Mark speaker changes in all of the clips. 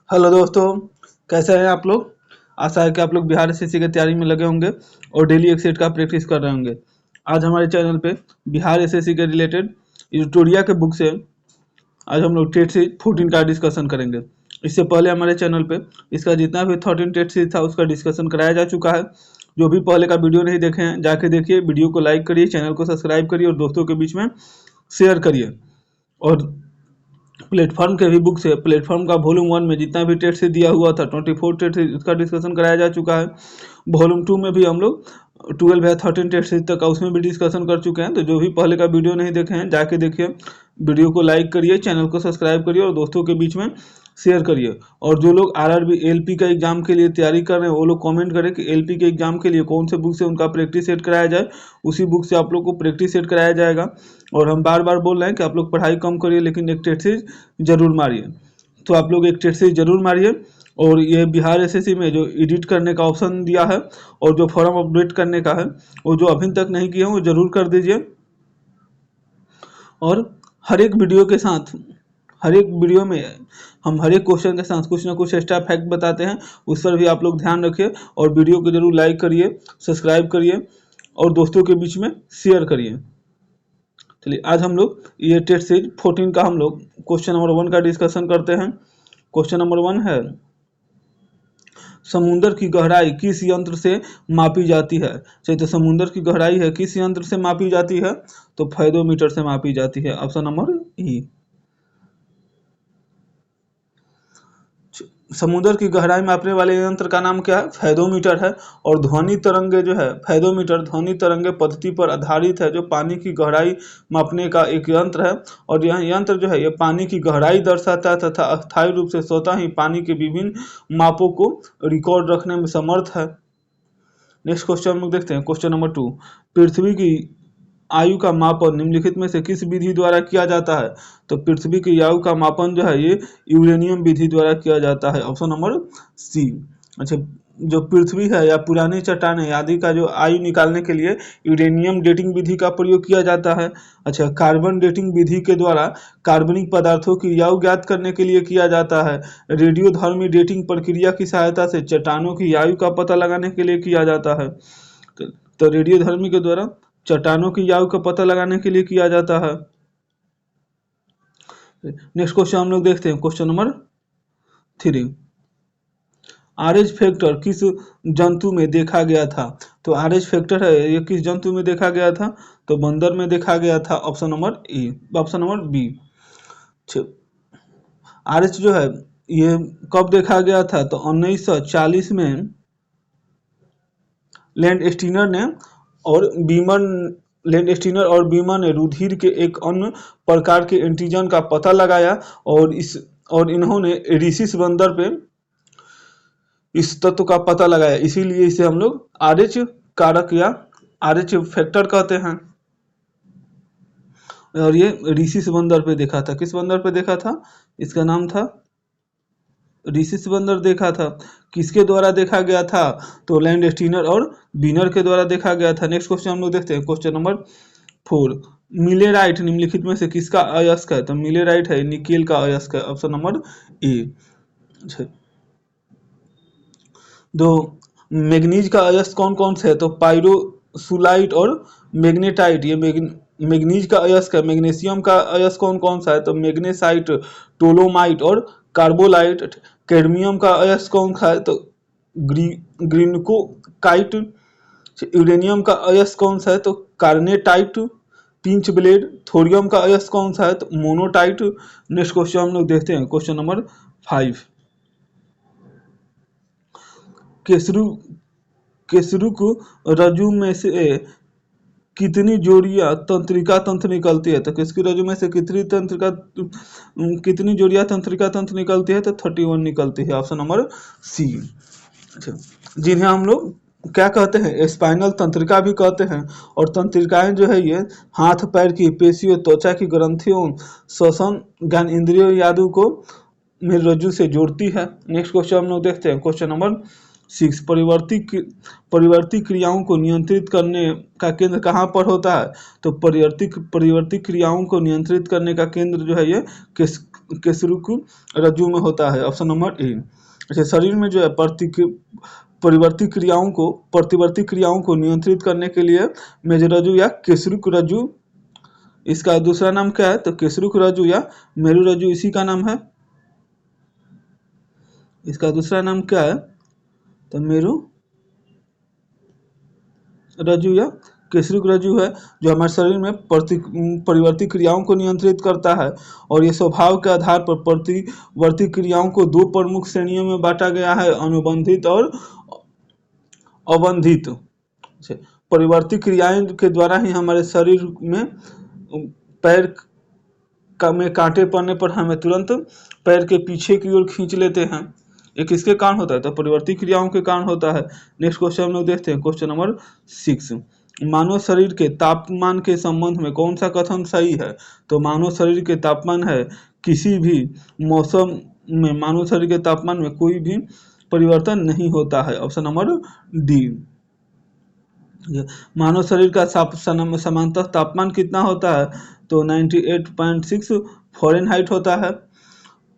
Speaker 1: Hello दोस्तों, कैसे हैं आप लोग। आशा है कि आप लोग बिहार एसएससी की तैयारी में लगे होंगे और डेली एक सेट का प्रैक्टिस कर रहे होंगे। आज हमारे चैनल पे बिहार एसएससी के रिलेटेड ट्यूटोरिया के बुक से आज हम लोग टेट सीरीज 14 का डिस्कशन करेंगे। इससे पहले हमारे चैनल पे इसका जितना भी 13 टेट सीरीज था उसका डिस्कशन कराया जा चुका है। जो भी पहले का वीडियो नहीं देखे हैं जाके देखिए, वीडियो को लाइक करिए, चैनल को सब्सक्राइब करिए और दोस्तों के बीच में शेयर करिए। और प्लेटफॉर्म के भी बुक से प्लेटफॉर्म का वॉल्यूम 1 में जितना भी टेट से दिया हुआ था 24 टेट से उसका डिस्कशन कराया जा चुका है। वॉल्यूम 2 में भी हम लोग 12 या 13 टेट से तक का उसमें भी डिस्कशन कर चुके हैं। तो जो भी पहले का वीडियो नहीं देखे हैं जाके देखिए, वीडियो को लाइक करिए, चैनल को सब्सक्राइब करिए और दोस्तों के बीच में शेयर करिए। और जो लोग आरआरबी एलपी का एग्जाम के लिए तैयारी कर रहे हैं वो लोग कमेंट करें कि एलपी के एग्जाम के लिए कौन से बुक से उनका प्रैक्टिस सेट कराया जाए, उसी बुक से आप लोग को प्रैक्टिस सेट कराया जाएगा। और हम बार बार बोल रहे हैं कि आप लोग पढ़ाई कम करिए लेकिन एक टेट सीरीज जरूर मारिए। तो आप लोग एक टेट सीरीज जरूर मारिए। और ये बिहार एसएससी में जो एडिट करने का ऑप्शन दिया है और जो फॉर्म अपडेट करने का है वो जो अभी तक नहीं किए हैं वो जरूर कर दीजिए। और हर एक वीडियो के साथ हर एक वीडियो में हम हर एक क्वेश्चन के साथ कुछ ना कुछ एक्स्ट्रा फैक्ट बताते हैं, उस पर भी आप लोग ध्यान रखिए। और वीडियो को जरूर लाइक करिए, सब्सक्राइब करिए और दोस्तों के बीच में शेयर करिए। चलिए आज हम लोग ये टेट सीरीज 14 का हम लोग क्वेश्चन नंबर 1 का डिस्कशन करते हैं। क्वेश्चन नंबर 1 है, समुद्र की गहराई किस यंत्र से मापी जाती है। चलिए, तो समुद्र की गहराई है किस यंत्र से मापी जाती है, तो फेदोमीटर से मापी जाती है। ऑप्शन नंबर ई। समुद्र की गहराई मापने वाले यंत्र का नाम क्या है, फेदोमीटर है। और ध्वनि तरंगे जो है, फेदोमीटर ध्वनि तरंगे पद्धति पर आधारित है, जो पानी की गहराई मापने का एक यंत्र है। और यह यंत्र जो है ये पानी की गहराई दर्शाता है तथा अस्थायी रूप से स्वतः ही पानी के विभिन्न मापों को रिकॉर्ड रखने में समर्थ है। नेक्स्ट क्वेश्चन हम लोग देखते हैं, क्वेश्चन नंबर 2, पृथ्वी की आयु का मापन निम्नलिखित में से किस विधि द्वारा किया जाता है। तो पृथ्वी की आयु का मापन जो है ये यूरेनियम विधि द्वारा किया जाता है। Option number C. अच्छा, जो पृथ्वी है या पुरानी चट्टानें आदि का जो आयु निकालने के लिए यूरेनियम डेटिंग विधि का प्रयोग किया जाता है। अच्छा, कार्बन डेटिंग विधि के द्वारा कार्बनिक पदार्थों की आयु ज्ञात करने के लिए किया जाता है। रेडियोधर्मी डेटिंग प्रक्रिया की सहायता से चट्टानों की आयु का पता लगाने के लिए किया जाता है। तो रेडियोधर्मी के द्वारा चट्टानों की आयु का पता लगाने के लिए किया जाता है। नेक्स्ट क्वेश्चन हम लोग देखते हैं, क्वेश्चन नंबर 3, आरएच फैक्टर किस जंतु में देखा गया था। तो आरएच फैक्टर है ये किस जंतु में देखा गया था, तो बंदर में देखा गया था। Option number E, option number B. RH जो है ये कब देखा गया था, तो 1940 में लैंड स्टीनर ने और बीमर लैंडस्टीनर और बीमर ने रुधिर के एक अन्य प्रकार के एंटीजन का पता लगाया और इन्होंने रीसिस बंदर पे इस तत्व का पता लगाया, इसीलिए इसे हम लोग आरएच कारक या आरएच फैक्टर कहते हैं। और ये रीसिस बंदर पे देखा था। किस बंदर पे देखा था, इसका नाम था रीसिस बंदर देखा था। किसके द्वारा देखा गया था, तो लैंड स्टीनर और बीनर के द्वारा देखा गया था। नेक्स्ट क्वेश्चन हम लोग देखते हैं, क्वेश्चन नंबर 4, मिलेराइट निम्नलिखित में से किसका अयस्क है। तो मिलेराइट है निकेल का अयस्क है। ऑप्शन नंबर ए। दो, मैग्नीज का अयस्क कौन कौन से है, तो पायरोसुलाइट और मैग्नेटाइट। ये मैग्नीज का अयस्क है। मैग्नीशियम का अयस्क कौन कौन सा है, तो मैग्नेसाइट, टोलोमाइट और कार्बोलाइट। कैडमियम का अयस्क कौन सा है, तो ग्रीनकोकाइट। यूरेनियम का अयस्क कौन सा है, तो कार्नेटाइट, पिंच ब्लेड। थोरियम का अयस्क कौन सा है, तो मोनोटाइट। नेक्स्ट क्वेश्चन हम लोग देखते हैं, क्वेश्चन नंबर 5, केसरुक रज्जु में से कितनी जोड़ियां तंत्रिका तंत्र निकलती है। तो किसकी रज्जु में से कितनी जोड़ियां तंत्रिका तंत्र निकलती है, तो 31 निकलती है। Option number C. अच्छा, जिन्हें हम लोग क्या कहते हैं, स्पाइनल तंत्रिका भी कहते हैं। और तंत्रिकाएं जो है ये हाथ पैर की पेशियों, त्वचा की ग्रंथियों, श्वसन ज्ञान इंद्रियों आदि को रज्जु से जोड़ती है। नेक्स्ट क्वेश्चन हम लोग देखते हैं, क्वेश्चन नंबर 6 परिवर्ती क्रियाओं को नियंत्रित करने का केंद्र कहाँ पर होता है? तो परिवर्ती क्रियाओं को नियंत्रित करने का केंद्र जो है ये केसरुक रज्जु में होता है। Option number A. अच्छा, शरीर में जो है प्रतिवर्ती क्रियाओं को नियंत्रित करने के लिए मेरुरज्जु या केसरुक रज्जु, इसका दूसरा नाम क्या है? तो केसरुक रज्जु या मेरुरज्जु इसी का नाम है। इसका दूसरा नाम क्या है? तो मेरु रज्जु या केसरुक रज्जु है, जो हमारे शरीर में परिवर्ती क्रियाओं को नियंत्रित करता है। और ये स्वभाव के आधार पर प्रतिवर्ती क्रियाओं को दो प्रमुख श्रेणियों में बांटा गया है, अनुबंधित और अबंधित। परिवर्ती क्रियाएं के द्वारा ही हमारे शरीर में पैर में कांटे पड़ने पर हमें तुरंत पैर के पीछे की ओर खींच लेते हैं। ये किसके कारण होता है? तो परिवर्ती क्रियाओं के कारण होता है। नेक्स्ट क्वेश्चन हम लोग देखते हैं, क्वेश्चन नंबर 6। मानव शरीर के तापमान के संबंध में कौन सा कथन सही है? तो मानव शरीर के तापमान है, किसी भी मौसम में मानव शरीर के तापमान में कोई भी परिवर्तन नहीं होता है। Option number D. मानव शरीर का सामान्यतः तापमान कितना होता है? तो 98.6 फ़ारेनहाइट होता है।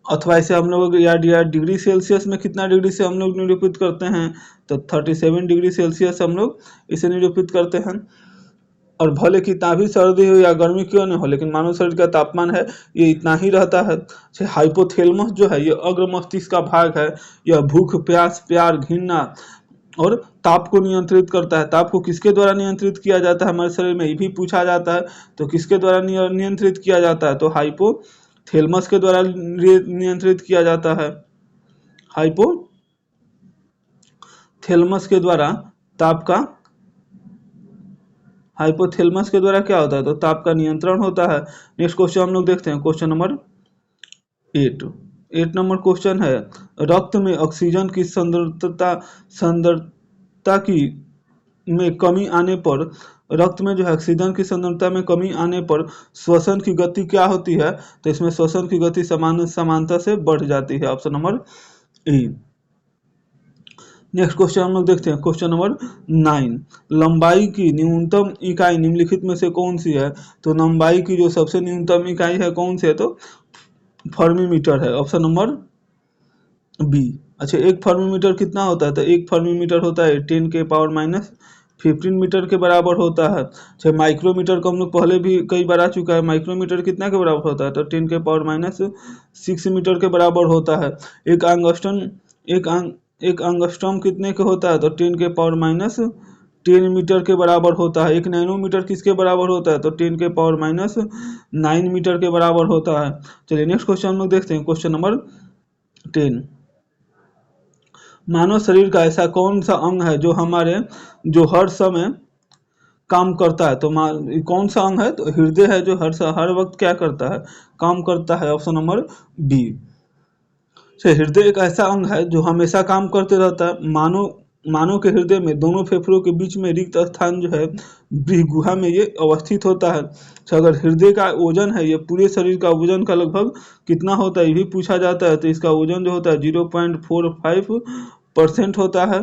Speaker 1: अथवा इसे हम लोग या डिग्री सेल्सियस में कितना डिग्री से हम लोग निरूपित करते हैं? तो 37 डिग्री सेल्सियस हम लोग इसे निरूपित करते हैं। और भले कितना भी सर्दी हो या गर्मी क्यों न हो, लेकिन मानव शरीर का तापमान है ये इतना ही रहता है। हाइपोथैलेमस जो है ये अग्र मस्तिष्क का भाग है। यह भूख, प्यास, प्यार, घृणा और ताप को नियंत्रित करता है। ताप को किसके द्वारा नियंत्रित किया जाता है हमारे शरीर में, ये भी पूछा जाता है। तो किसके द्वारा नियंत्रित किया जाता है? तो हाइपोथैलेमस के द्वारा नियंत्रित किया जाता है। हाइपोथैलेमस के द्वारा हाइपोथैलेमस के द्वारा क्या होता है? तो ताप का नियंत्रण होता है। नेक्स्ट क्वेश्चन हम लोग देखते हैं, क्वेश्चन नंबर 8 नंबर क्वेश्चन है, रक्त में ऑक्सीजन की सांद्रता की में कमी आने पर रक्त में जो है ऑक्सीजन की सांद्रता में कमी आने पर श्वसन की गति क्या होती है? तो इसमें श्वसन की गति समानता से बढ़ जाती है। ऑप्शन नंबर ए। नेक्स्ट क्वेश्चन हम लोग देखते हैं, क्वेश्चन नंबर 9। लंबाई की न्यूनतम इकाई निम्नलिखित में से कौन सी है? तो लंबाई की जो सबसे न्यूनतम इकाई है कौन सी है? तो फर्मीमीटर है। Option number B. अच्छा, एक फर्मीमीटर कितना होता है? तो एक फर्मीमीटर होता है 10⁻⁻15 मीटर के बराबर होता है। अच्छा, माइक्रोमीटर को हम लोग पहले भी कई बार आ चुका है। माइक्रोमीटर कितना के बराबर होता है? तो 10⁻6 मीटर के बराबर होता है। एक एंगस्ट्रॉम कितने के होता है? तो 10⁻10 मीटर के बराबर होता है। एक नैनोमीटर किसके बराबर होता है? तो 10⁻9 मीटर के बराबर होता है। चलिए नेक्स्ट क्वेश्चन हम लोग देखते हैं, क्वेश्चन नंबर 10। मानव शरीर का ऐसा कौन सा अंग है जो हर समय काम करता है? तो कौन सा अंग है? तो हृदय है, जो हर वक्त क्या करता है? काम करता है। Option number B. हृदय एक ऐसा अंग है जो हमेशा काम करते रहता है। मानव के हृदय में दोनों फेफड़ों के बीच में रिक्त स्थान जो है गुहा में ये अवस्थित होता है। तो अगर हृदय का वजन है, ये पूरे शरीर का वजन का लगभग कितना होता है ये भी पूछा जाता है। तो इसका वजन जो होता है 0.45% होता है।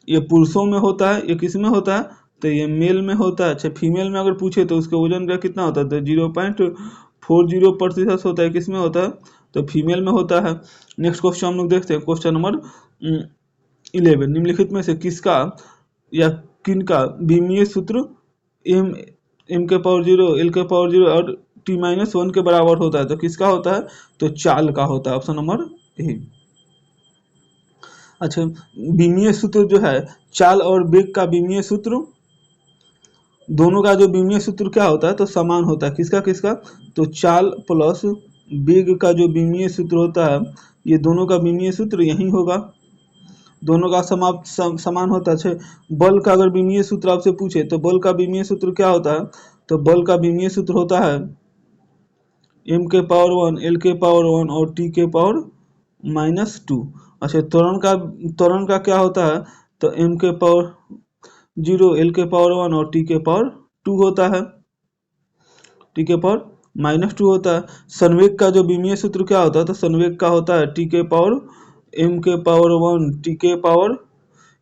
Speaker 1: ये पुरुषों में होता है। ये किस में होता है? तो ये मेल में होता है। अच्छा, फीमेल में अगर पूछे तो उसके वजन का कितना होता है? तो 0.40% होता है। किस में होता है? तो फीमेल में होता है। नेक्स्ट क्वेश्चन हम लोग देखते हैं, क्वेश्चन नंबर 11। निम्नलिखित में से किसका या किनका विमीय सूत्र m⁻0 l⁻0 और t-1 के बराबर होता है? तो किसका होता है? तो चाल का होता है। Option number A. अच्छा, विमीय सूत्र जो है चाल और वेग का विमीय सूत्र, दोनों का जो विमीय सूत्र क्या होता है? तो समान होता है। किसका? तो चाल प्लस वेग का जो विमीय सूत्र होता है, ये दोनों का विमीय सूत्र यही होगा। दोनों का समान होता है। बल का अगर विमीय सूत्र आपसे पूछे तो बल का विमीय सूत्र क्या होता है? तो बल का विमीय सूत्र होता है m⁻1 l⁻1 और t⁻⁻2। अच्छा, त्वरण का क्या होता है? तो m⁻0 l⁻1 और t⁻2 होता है। t⁻⁻2 होता है। संवेग का जो विमीय सूत्र क्या होता है? तो संवेग का होता है m⁻1 t⁻2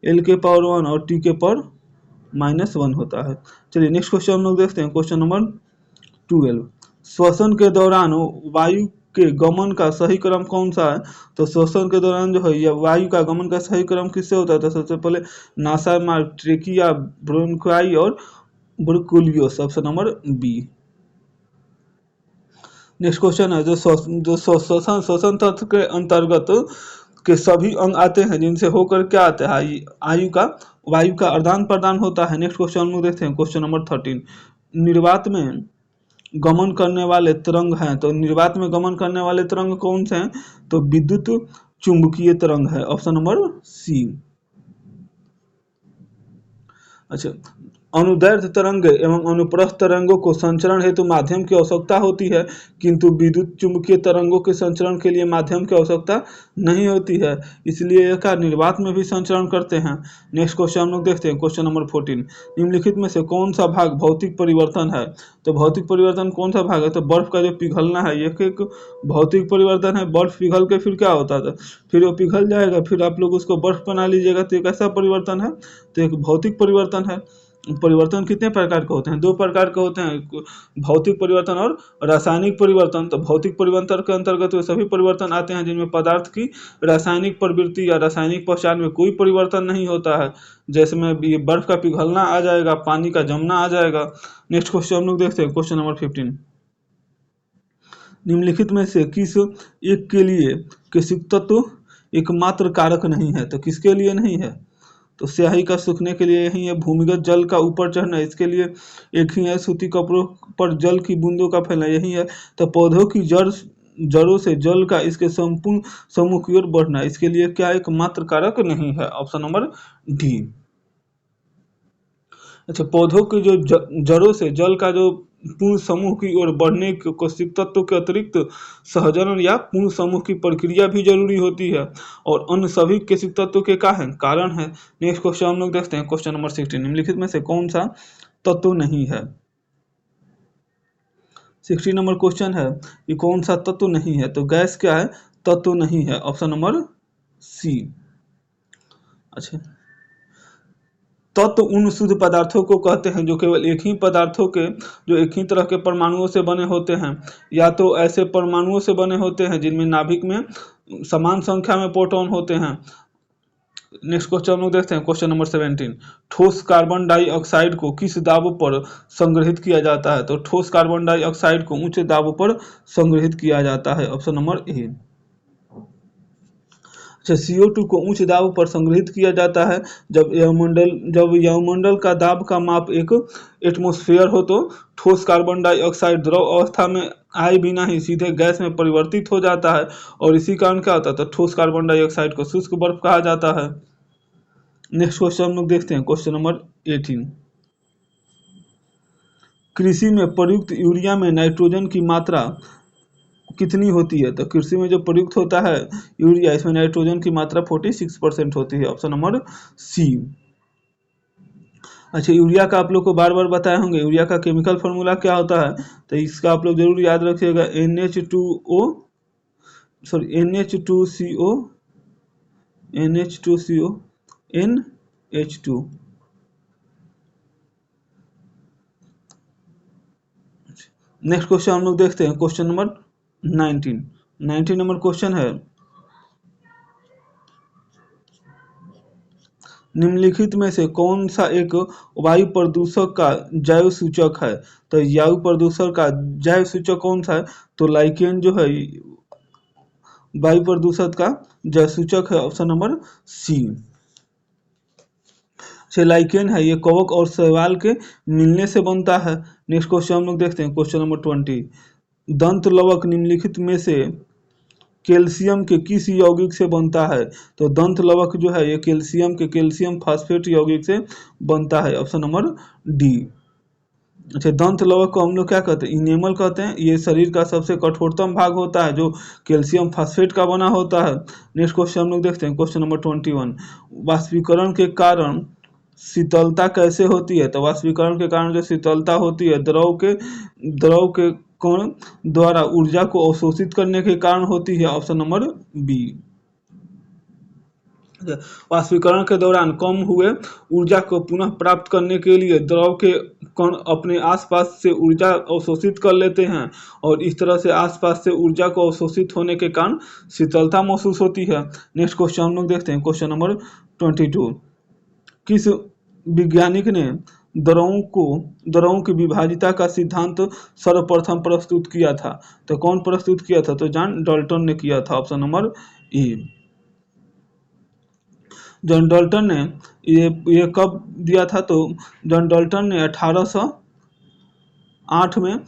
Speaker 1: L के पावर 1 और T के पावर -1 होता है। चलिए नेक्स्ट क्वेश्चन हम लोग देखते हैं, क्वेश्चन नंबर 12। श्वसन के दौरान वायु के गमन का सही क्रम कौन सा है? तो श्वसन के दौरान जो है यह वायु का गमन का सही क्रम किससे होता है? तो सबसे पहले नासा मार्ग, ट्रेकिया, ब्रोंकाई और bronchioles, option number B. Next question है, जो श्वसन तंत्र के अंतर्गत के सभी अंग आते हैं, जिनसे होकर क्या आते हैं? वायु का आदान प्रदान होता है। नेक्स्ट क्वेश्चन हम लोग देखते हैं, क्वेश्चन नंबर 13। निर्वात में गमन करने वाले तरंग हैं, तो निर्वात में गमन करने वाले तरंग कौन से हैं? तो विद्युत चुंबकीय तरंग है, ऑप्शन नंबर सी। अच्छा, अनुदैर्ध्य तरंग एवं अनुप्रस्थ तरंगों को संचरण हेतु माध्यम की आवश्यकता होती है, किंतु विद्युत चुंबकीय तरंगों के संचरण के लिए माध्यम की आवश्यकता नहीं होती है, इसलिए यह का निर्वात में भी संचरण करते हैं। नेक्स्ट क्वेश्चन हम लोग देखते हैं, क्वेश्चन नंबर 14। निम्नलिखित में से कौन सा भाग भौतिक परिवर्तन है? तो भौतिक परिवर्तन कौन सा भाग है? तो बर्फ का जो पिघलना है, ये एक भौतिक परिवर्तन है। बर्फ पिघल के फिर क्या होता था? फिर वो पिघल जाएगा, फिर आप लोग उसको बर्फ बना लीजिएगा, तो एक ऐसा परिवर्तन है, तो एक भौतिक परिवर्तन है। परिवर्तन कितने प्रकार के होते हैं? 2 प्रकार के होते हैं, भौतिक परिवर्तन और रासायनिक परिवर्तन। तो भौतिक परिवर्तन के अंतर्गत वे सभी परिवर्तन आते हैं जिनमें पदार्थ की रासायनिक प्रवृत्ति या रासायनिक पहचान में कोई परिवर्तन नहीं होता है, जैसे में ये बर्फ का पिघलना आ जाएगा, पानी का जमना आ जाएगा। नेक्स्ट क्वेश्चन हम लोग देखते हैं, क्वेश्चन नंबर 15। निम्नलिखित में से किस एक के लिए केशिक तत्व एकमात्र कारक नहीं है? तो किसके लिए नहीं है? तो स्याही का सूखने के लिए यही है। भूमिगत जल का ऊपर चढ़ना, इसके लिए एक ही है। सूती कपड़ों पर जल की बूंदों का फैलना, यही है। तो पौधों की जड़ों से जल का इसके संपूर्ण समूह की ओर बढ़ना, इसके लिए क्या एकमात्र कारक नहीं है, ऑप्शन नंबर डी। अच्छा, पौधों की जो जड़ों से जल का जो पूर्ण समूह की ओर बढ़ने के कोशिक तत्व के अतिरिक्त सहजनन या पूर्ण समूह की प्रक्रिया भी जरूरी होती है, और अन्य सभी केशिक तत्व के क्या है? कारण है। नेक्स्ट क्वेश्चन हम लोग देखते हैं, क्वेश्चन नंबर 16। निम्नलिखित में से कौन सा तत्व नहीं है? 16 नंबर क्वेश्चन है कि कौन सा तत्व नहीं है? तो गैस क्या है? तत्व नहीं है, ऑप्शन नंबर सी। अच्छा, तत्व उन शुद्ध पदार्थों को कहते हैं जो केवल एक ही पदार्थों के, जो एक ही तरह के परमाणुओं से बने होते हैं, या तो ऐसे परमाणुओं से बने होते हैं जिनमें नाभिक में समान संख्या में प्रोटॉन होते हैं। नेक्स्ट क्वेश्चन हम लोग देखते हैं, क्वेश्चन नंबर 17। ठोस कार्बन डाइऑक्साइड को किस दाब पर संग्रहित किया जाता है? तो ठोस कार्बन डाइऑक्साइड को उच्च दाब पर संग्रहित किया जाता है, ऑप्शन नंबर ए। अच्छा, CO2 को उच्च दाब पर संग्रहित किया जाता है जब यममंडल का दाब का माप एक एटमॉस्फेयर हो, तो ठोस कार्बन डाइऑक्साइड द्रव अवस्था में आए बिना ही सीधे गैस में परिवर्तित हो जाता है, और इसी कारण क्या होता है? तो ठोस कार्बन डाइऑक्साइड को शुष्क बर्फ कहा जाता है। नेक्स्ट क्वेश्चन हम लोग देखते हैं, क्वेश्चन नंबर 18। कृषि में प्रयुक्त यूरिया में नाइट्रोजन की मात्रा कितनी होती है? तो कृषि में जो प्रयुक्त होता है यूरिया, इसमें नाइट्रोजन की मात्रा 46% होती है, ऑप्शन नंबर सी। अच्छा, यूरिया का आप लोग को बार बार बताए होंगे, यूरिया का केमिकल फार्मूला क्या होता है? तो इसका आप लोग जरूर याद रखिएगा, NH2CO NH2। नेक्स्ट क्वेश्चन हम लोग देखते हैं, क्वेश्चन नंबर 19 नंबर क्वेश्चन है, निम्नलिखित में से कौन सा एक वायु प्रदूषक का जैव सूचक है? तो वायु प्रदूषण का जैव सूचक कौन सा है? तो लाइकेन जो है वायु प्रदूषण का जैव सूचक है, ऑप्शन नंबर सी। लाइकेन है, ये कवक और शैवाल के मिलने से बनता है। नेक्स्ट क्वेश्चन हम लोग देखते हैं, क्वेश्चन नंबर 20। दंत लवक निम्नलिखित में से कैल्शियम के किस यौगिक से बनता है? तो दंत लवक जो है ये कैल्शियम के कैल्शियम फास्फेट यौगिक से बनता है, ऑप्शन नंबर डी। अच्छा, दंत लवक को हम लोग क्या कहते हैं? इनेमल कहते हैं। ये शरीर का सबसे कठोरतम भाग होता है जो कैल्शियम फास्फेट का बना होता है। नेक्स्ट क्वेश्चन हम लोग देखते हैं, क्वेश्चन नंबर 21। वाष्पीकरण के कारण शीतलता कैसे होती है? तो वाष्पीकरण के कारण जो शीतलता होती है द्रव के कण द्वारा ऊर्जा को अवशोषित करने के कारण होती है, ऑप्शन नंबर बी। वाष्पीकरण के दौरान कम हुए ऊर्जा को पुनः प्राप्त करने के लिए द्रव के कण अपने आसपास से ऊर्जा अवशोषित कर लेते हैं और इस तरह से आसपास से ऊर्जा को अवशोषित होने के कारण शीतलता महसूस होती है। नेक्स्ट क्वेश्चन हम लोग देखते हैं, क्वेश्चन नंबर 22। किस वैज्ञानिक ने द्रवों की विभाजिता का सिद्धांत सर्वप्रथम प्रस्तुत किया था? तो कौन प्रस्तुत किया था? तो जॉन डाल्टन ने किया था, ऑप्शन नंबर ए। जॉन डाल्टन ने ये कब दिया था? तो जॉन डाल्टन ने 1808 में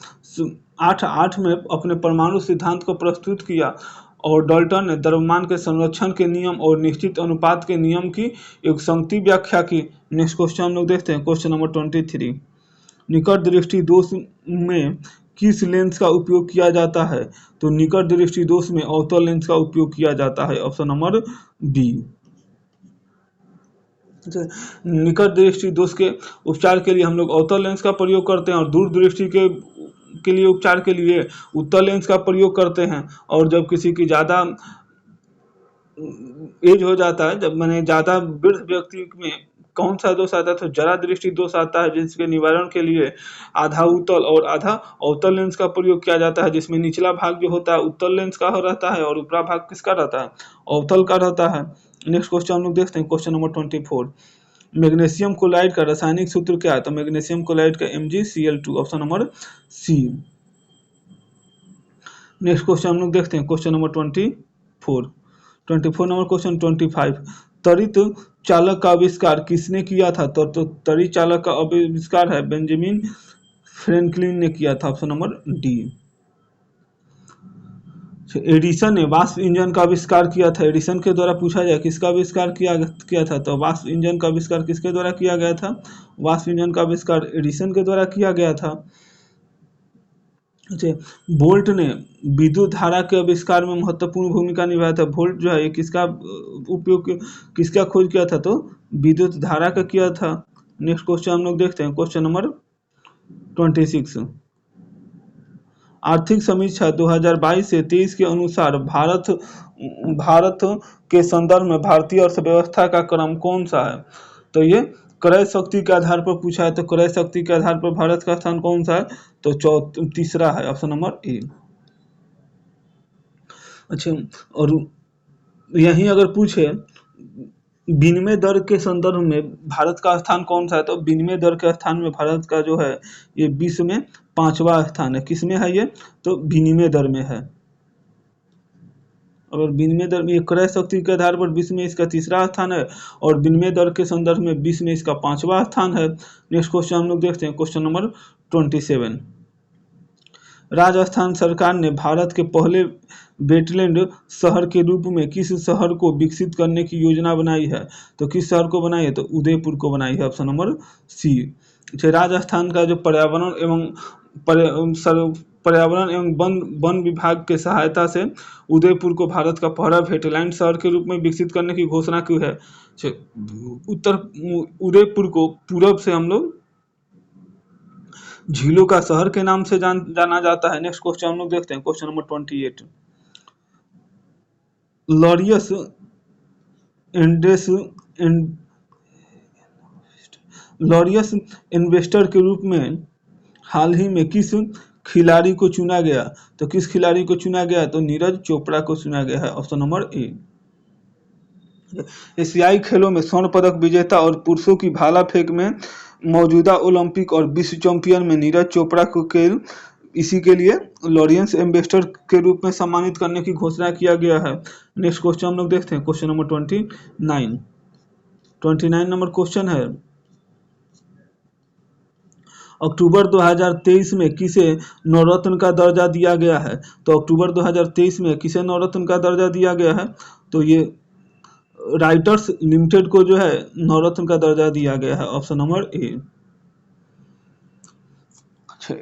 Speaker 1: 8 में अपने परमाणु सिद्धांत को प्रस्तुत किया और डाल्टन ने द्रव्यमान के संरक्षण के नियम और निश्चित अनुपात के नियम की एक संगति व्याख्या की। नेक्स्ट क्वेश्चन हम लोग देखते हैं, क्वेश्चन नंबर 23। निकट दृष्टि दोष में किस लेंस का उपयोग किया जाता है? तो निकट दृष्टि दोष में अवतल लेंस का उपयोग किया जाता है, ऑप्शन नंबर बी। निकट दृष्टि दोष के उपचार के लिए हम लोग अवतल लेंस का प्रयोग करते हैं और दूर दृष्टि के लिए उपचार के लिए उत्तल लेंस का प्रयोग करते हैं। और जब किसी की ज़्यादा एज हो जाता है, जब मैंने ज़्यादा वृद्ध व्यक्ति में कौन सा दोष आता है? तो जरा दृष्टि दोष आता है, जिसके निवारण के लिए आधा उत्तल और आधा अवतल लेंस का प्रयोग किया जाता है, जिसमें निचला भाग जो होता है उत्तल लेंस का रहता है और ऊपरा भाग किसका रहता है? अवतल का रहता है। नेक्स्ट क्वेश्चन हम लोग देखते हैं, क्वेश्चन नंबर 24। मैग्नीशियम क्लोराइड का रासायनिक सूत्र क्या है? तो मैग्नीशियम क्लोराइड का MgCl2, option number C. Next question हम लोग देखते हैं, क्वेश्चन नंबर 24 नंबर क्वेश्चन 25। त्वरित चालक का आविष्कार किसने किया था? तो त्वरित चालक का आविष्कार है बेंजामिन फ्रैंकलिन ने किया था, ऑप्शन नंबर डी। एडिसन ने वाष्प इंजन का आविष्कार किया था। एडिसन के द्वारा पूछा जाए किसका आविष्कार किया था? तो वाष्प इंजन का आविष्कार किसके द्वारा किया गया था? वाष्प इंजन का आविष्कार एडिसन के द्वारा किया गया था। वोल्ट ने विद्युत धारा के आविष्कार में महत्वपूर्ण भूमिका निभाया था। वोल्ट जो है किसका उपयोग, किसका खोज किया था? तो विद्युत धारा का किया था। नेक्स्ट क्वेश्चन हम लोग देखते हैं, क्वेश्चन नंबर 26। आर्थिक समीक्षा 2022 से 23 के अनुसार भारत के संदर्भ में भारतीय अर्थव्यवस्था का क्रम कौन सा है? तो ये क्रय शक्ति के आधार पर पूछा है। तो क्रय शक्ति के आधार पर भारत का स्थान कौन सा है? तो तीसरा है, ऑप्शन नंबर ए। अच्छा, और यहीं अगर पूछे विनिमय दर के संदर्भ में भारत का स्थान कौन सा है? तो विनिमय दर के स्थान में भारत का जो है ये विश्व में 5वां स्थान है। किसमें है ये? तो विनिमय दर में है। और विनिमय दर में क्रय शक्ति के आधार पर विश्व में इसका तीसरा स्थान है और विनिमय दर के संदर्भ में विश्व में इसका 5वां स्थान है। नेक्स्ट क्वेश्चन हम लोग देखते हैं, क्वेश्चन नंबर 27। राजस्थान सरकार ने भारत के पहले वेटलैंड शहर के रूप में किस शहर को विकसित करने की योजना बनाई है? तो किस शहर को बनाई है? तो उदयपुर को बनाई है, ऑप्शन नंबर सी। राजस्थान का जो पर्यावरण एवं वन विभाग के सहायता से उदयपुर को भारत का पहला वेटलैंड शहर के रूप में विकसित करने की घोषणा की है। उदयपुर को पूरब से हम लोग झीलों का शहर के नाम से जाना जाता है। नेक्स्ट क्वेश्चन हम लोग देखते हैं, क्वेश्चन नंबर 28। लॉरियस इन्वेस्टर के रूप में हाल ही में किस खिलाड़ी को चुना गया? तो किस खिलाड़ी को चुना गया? तो नीरज चोपड़ा को चुना गया है, ऑप्शन नंबर ए। एशियाई खेलों में स्वर्ण पदक विजेता और पुरुषों की भाला फेंक में मौजूदा ओलंपिक और विश्व चैंपियन में नीरज चोपड़ा को इसी के लिए लॉरियस इन्वेस्टर के रूप में सम्मानित करने की घोषणा किया गया है। नेक्स्ट क्वेश्चन हम लोग देखते हैं, क्वेश्चन नंबर 29 नंबर क्वेश्चन है, अक्टूबर 2023 में किसे नवरत्न का दर्जा दिया गया है? तो अक्टूबर 2023 में किसे नवरत्न का दर्जा दिया गया है? तो ये राइटर्स लिमिटेड को जो है नवरत्न का दर्जा दिया गया है, ऑप्शन नंबर ए।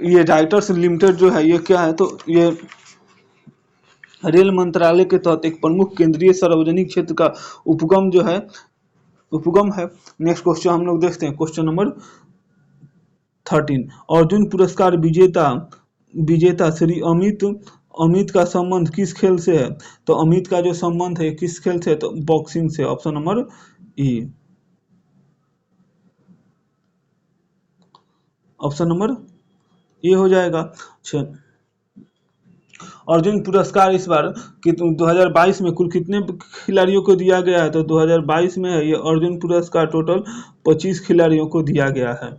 Speaker 1: ये राइटर्स लिमिटेड जो है ये क्या है? तो ये रेल मंत्रालय के तहत एक प्रमुख केंद्रीय सार्वजनिक क्षेत्र का उपगम है। नेक्स्ट क्वेश्चन हम लोग देखते हैं, क्वेश्चन नंबर 13। अर्जुन पुरस्कार विजेता श्री अमित अमित का संबंध किस खेल से है? तो अमित का जो संबंध है किस खेल से है? तो बॉक्सिंग से। Option number E. Option number ए हो जाएगा। अच्छा, अर्जुन पुरस्कार इस बार कि 2022 में कुल कितने खिलाड़ियों को दिया गया है? तो 2022 में है ये अर्जुन पुरस्कार टोटल 25 खिलाड़ियों को दिया गया है।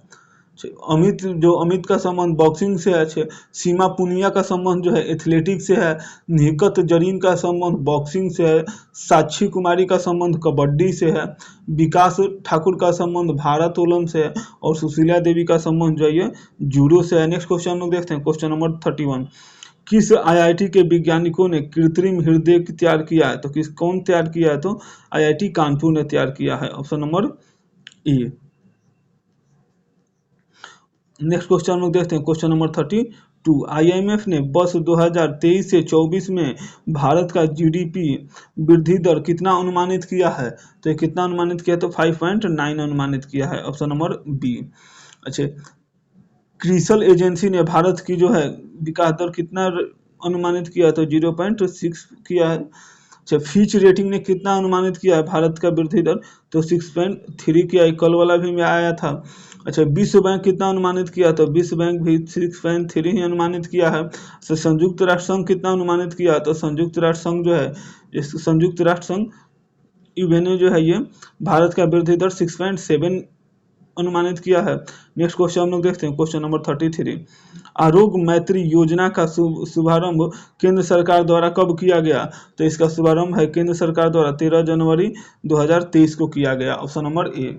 Speaker 1: अमित का संबंध बॉक्सिंग से है। सीमा पुनिया का संबंध जो है एथलेटिक्स से है। निहकत जरीन का संबंध बॉक्सिंग से है। साक्षी कुमारी का संबंध कबड्डी से है। विकास ठाकुर का संबंध भारोत्तोलन से है। और सुशीला देवी का संबंध जो है ये जूडो से है। नेक्स्ट क्वेश्चन हम लोग देखते हैं, क्वेश्चन नंबर 31। किस आईआईटी के वैज्ञानिकों ने कृत्रिम हृदय तैयार किया है? तो कौन तैयार किया है? तो आईआईटी कानपुर ने तैयार किया है। ऑप्शन नंबर ए। नेक्स्ट क्वेश्चन हम लोग देखते हैं, क्वेश्चन नंबर 32। आईएमएफ ने वर्ष 2023 से 24 में भारत का जीडीपी वृद्धि दर कितना अनुमानित किया है? तो ये कितना अनुमानित किया? तो 5.9 अनुमानित किया है। Option number B. अच्छा, क्रिसल एजेंसी ने भारत की जो है विकास दर कितना अनुमानित किया है? तो 0.6 किया है। अच्छा, फिच रेटिंग ने कितना अनुमानित किया है भारत का वृद्धि दर? तो 6.3 किया है। कल वाला भी में आया था। अच्छा, विश्व बैंक कितना अनुमानित किया? तो विश्व बैंक भी 6.3 ही अनुमानित किया है। तो संयुक्त राष्ट्र संघ कितना अनुमानित किया? तो संयुक्त राष्ट्र संघ जो है, संयुक्त राष्ट्र संघ यूएनओ जो है ये भारत का वृद्धि दर 6.7 अनुमानित किया है। नेक्स्ट क्वेश्चन हम लोग देखते हैं, क्वेश्चन नंबर 33। आरोग्य मैत्री योजना का शुभारंभ केंद्र सरकार द्वारा कब किया गया? तो इसका शुभारंभ है केंद्र सरकार द्वारा 13 जनवरी 2023 को किया गया। ऑप्शन नंबर ए।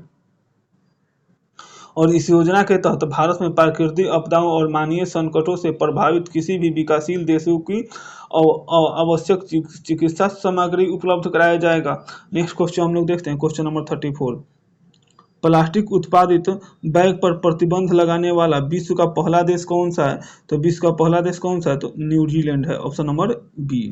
Speaker 1: और इस योजना के तहत भारत में प्राकृतिक आपदाओं और मानवीय संकटों से प्रभावित किसी भी विकासशील देशों की आवश्यक चिकित्सा सामग्री उपलब्ध कराया जाएगा। नेक्स्ट क्वेश्चन हम लोग देखते हैं, क्वेश्चन नंबर 34। प्लास्टिक उत्पादित बैग पर प्रतिबंध लगाने वाला विश्व का पहला देश कौन सा है? तो विश्व का पहला देश कौन सा है? तो न्यूजीलैंड है। Option number B.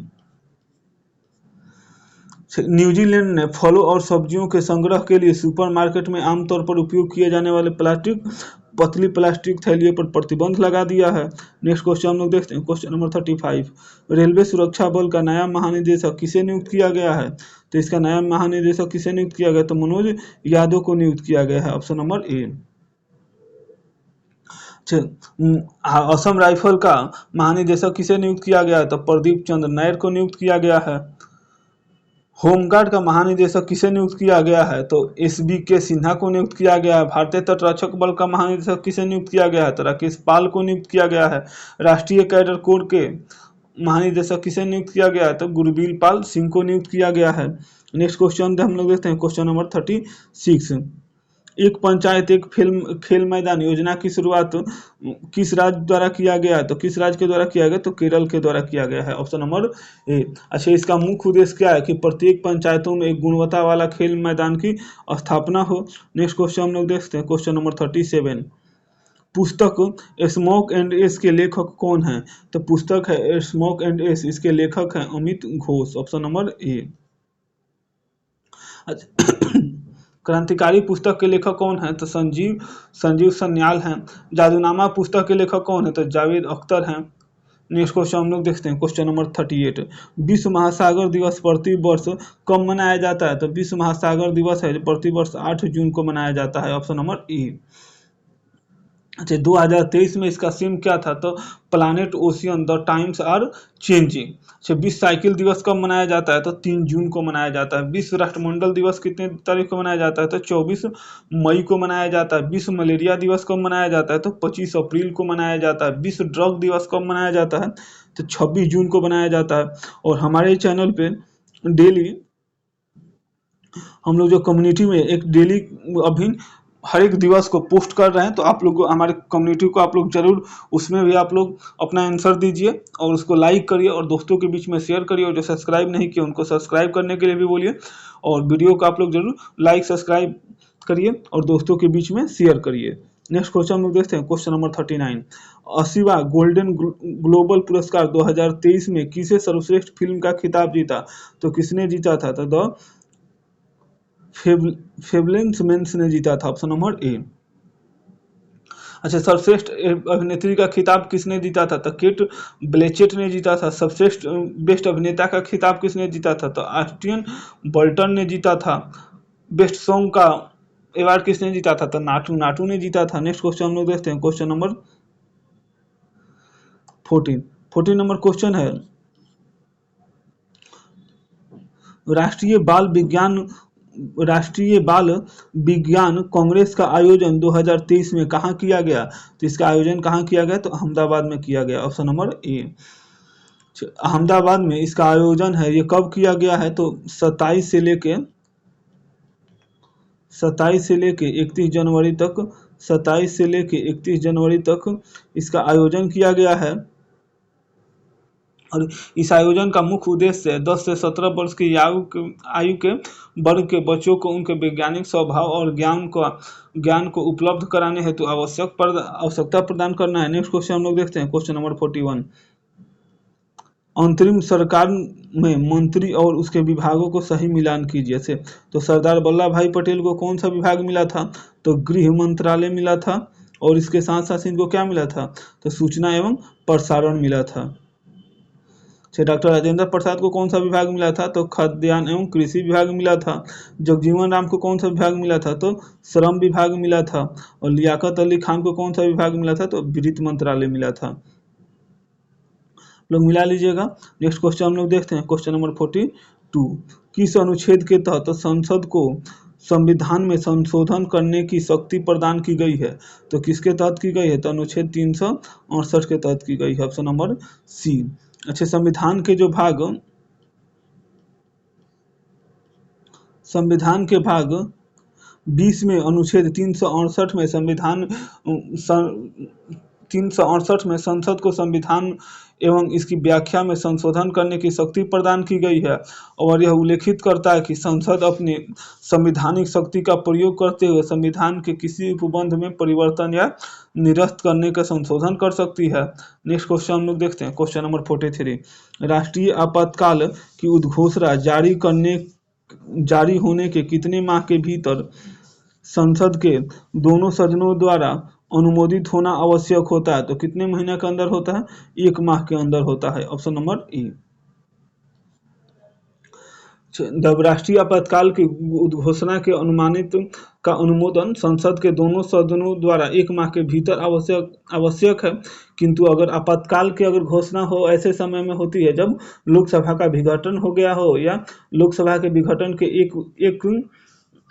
Speaker 1: न्यूजीलैंड ने फलों और सब्जियों के संग्रह के लिए सुपरमार्केट में आमतौर पर उपयोग किए जाने वाले पतली प्लास्टिक थैलियों पर प्रतिबंध लगा दिया है। नेक्स्ट क्वेश्चन हम लोग देखते हैं, क्वेश्चन नंबर 35। रेलवे सुरक्षा बल का नया महानिदेशक किसे नियुक्त किया गया है? तो इसका नया महानिदेशक किसे नियुक्त किया गया? तो मनोज यादव को नियुक्त किया गया है। ऑप्शन नंबर ए। असम राइफल का महानिदेशक किसे नियुक्त किया गया है? तो प्रदीप चंद्र नायर को नियुक्त किया गया है। होमगार्ड का महानिदेशक किसे नियुक्त किया गया है? तो SBK सिन्हा को नियुक्त किया गया है। भारतीय तटरक्षक बल का महानिदेशक किसे नियुक्त किया गया है? तो राकेश पाल को नियुक्त किया गया है। राष्ट्रीय कैडर कोर के महानिदेशक किसे नियुक्त किया गया है? तो गुरबीर पाल सिंह को नियुक्त किया गया है। नेक्स्ट क्वेश्चन हम लोग देखते हैं, क्वेश्चन नंबर 36। एक पंचायत एक खेल मैदान योजना की शुरुआत किस राज्य द्वारा किया गया है? तो किस राज्य के द्वारा किया गया? तो केरल के द्वारा किया गया है। Option number A. अच्छा, इसका मुख्य उद्देश्य क्या है? कि प्रत्येक पंचायतों में एक गुणवत्ता वाला खेल मैदान की स्थापना हो। नेक्स्ट क्वेश्चन हम लोग देखते हैं, क्वेश्चन नंबर 37। पुस्तक स्मोक एंड एस के लेखक कौन है? तो पुस्तक है स्मोक एंड एस, इसके लेखक हैं अमित घोष। ऑप्शन नंबर ए। क्रांतिकारी पुस्तक के लेखक कौन है? तो संजीव सन्याल हैं। जादूनामा पुस्तक के लेखक कौन है? तो जावेद अख्तर हैं। नेक्स्ट क्वेश्चन हम लोग देखते हैं, क्वेश्चन नंबर 38। विश्व महासागर दिवस प्रति वर्ष कब मनाया जाता है? तो विश्व महासागर दिवस है प्रति वर्ष 8 जून को मनाया जाता है। Option number A. अच्छा, 2023 में इसका सीम क्या था? तो planet ocean the times are changing. अच्छा, विश्व साइकिल दिवस कब मनाया जाता है? तो 3 जून को मनाया जाता है। विश्व राष्ट्रमंडल दिवस कितने तारीख को मनाया जाता है? तो 24 मई को मनाया जाता है। विश्व मलेरिया दिवस कब मनाया जाता है? तो 25 अप्रैल को मनाया जाता है। विश्व ड्रग दिवस कब मनाया जाता है? तो 26 जून को मनाया जाता है। और हमारे चैनल पे डेली हम लोग जो कम्युनिटी में एक डेली अभी हर एक दिवस को पोस्ट कर रहे हैं, तो आप लोग हमारे कम्युनिटी को आप लोग जरूर उसमें भी आप लोग अपना आंसर दीजिए और उसको लाइक करिए और दोस्तों के बीच में शेयर करिए। और जो सब्सक्राइब नहीं किए उनको सब्सक्राइब करने के लिए भी बोलिए। और वीडियो को आप लोग जरूर लाइक सब्सक्राइब करिए और दोस्तों के बीच में शेयर करिए। नेक्स्ट क्वेश्चन हम लोग देखते हैं, क्वेश्चन नंबर 39। 80वां गोल्डन ग्लोबल पुरस्कार 2023 में किसे सर्वश्रेष्ठ फिल्म का खिताब जीता? तो किसने जीता था? तो द फेबलेंस मेंस ने जीता था। Option number A. अच्छा, सर्वश्रेष्ठ अभिनेत्री का खिताब किसने जीता था? तो केट ब्लैचेट ने जीता था। सर्वश्रेष्ठ बेस्ट अभिनेता का खिताब किसने जीता था? तो ऑस्टिन बल्टन ने जीता था। बेस्ट सॉन्ग का अवार्ड किसने जीता था? तो नाटू नाटू ने जीता था। नेक्स्ट क्वेश्चन हम लोग देखते हैं, क्वेश्चन नंबर 14 नंबर क्वेश्चन है, राष्ट्रीय बाल विज्ञान राष्ट्रीय बाल विज्ञान कांग्रेस का आयोजन 2023 में कहाँ किया गया? तो इसका आयोजन कहाँ किया गया? तो अहमदाबाद में किया गया। ऑप्शन नंबर ए, अहमदाबाद में इसका आयोजन है। ये कब किया गया है? तो 27 से लेके 31 जनवरी तक 27 से लेके 31 जनवरी तक इसका आयोजन किया गया है। और इस आयोजन का मुख्य उद्देश्य 10 से 17 वर्ष की आयु के वर्ग के बच्चों को उनके वैज्ञानिक स्वभाव और ज्ञान को उपलब्ध कराने हेतु आवश्यकता प्रदान करना है। नेक्स्ट क्वेश्चन हम लोग देखते हैं, क्वेश्चन नंबर 41, अंतरिम सरकार में मंत्री और उसके विभागों को सही मिलान कीजिए से। तो सरदार वल्लभ भाई पटेल को कौन सा विभाग मिला था? तो गृह मंत्रालय मिला था। और इसके साथ साथ इनको क्या मिला था? तो सूचना एवं प्रसारण मिला था। डॉक्टर राजेंद्र प्रसाद को कौन सा विभाग मिला था? तो खाद्यान्न एवं कृषि विभाग मिला था। जगजीवन राम को कौन सा विभाग मिला था? तो श्रम विभाग मिला था। और लियाकत अली खान को कौन सा विभाग मिला था? तो वित्त मंत्रालय मिला था। लोग मिला लीजिएगा। नेक्स्ट क्वेश्चन हम लोग देखते हैं, क्वेश्चन नंबर 42, किस अनुच्छेद के तहत संसद को संविधान में संशोधन करने की शक्ति प्रदान की गई है? तो किसके तहत की गई है? तो अनुच्छेद 368 के तहत की गई है। Option number C. अच्छा, संविधान के भाग 20 में अनुच्छेद 368 में 368 में संसद को संविधान एवं इसकी व्याख्या में संशोधन करने की शक्ति प्रदान की गई है। और यह उल्लेखित करता है कि संसद अपनी संवैधानिक शक्ति का प्रयोग करते हुए संविधान के किसी उपबंध में परिवर्तन या निरस्त करने का संशोधन कर सकती है। नेक्स्ट क्वेश्चन हम लोग देखते हैं, क्वेश्चन नंबर 43, राष्ट्रीय आपातकाल की उद्घोषणा जारी होने के कितने माह के भीतर संसद के दोनों सदनों द्वारा अनुमोदित होना आवश्यक होता है? तो कितने महीने के अंदर होता है? 1 माह के अंदर होता है। ऑप्शन नंबर ए। जब राष्ट्रीय आपातकाल की उद्घोषणा के अनुमानित का अनुमोदन संसद के दोनों सदनों द्वारा 1 माह के भीतर आवश्यक है, किंतु अगर आपातकाल की अगर घोषणा हो ऐसे समय में होती है जब लोकसभा का विघटन हो गया हो या लोकसभा के विघटन के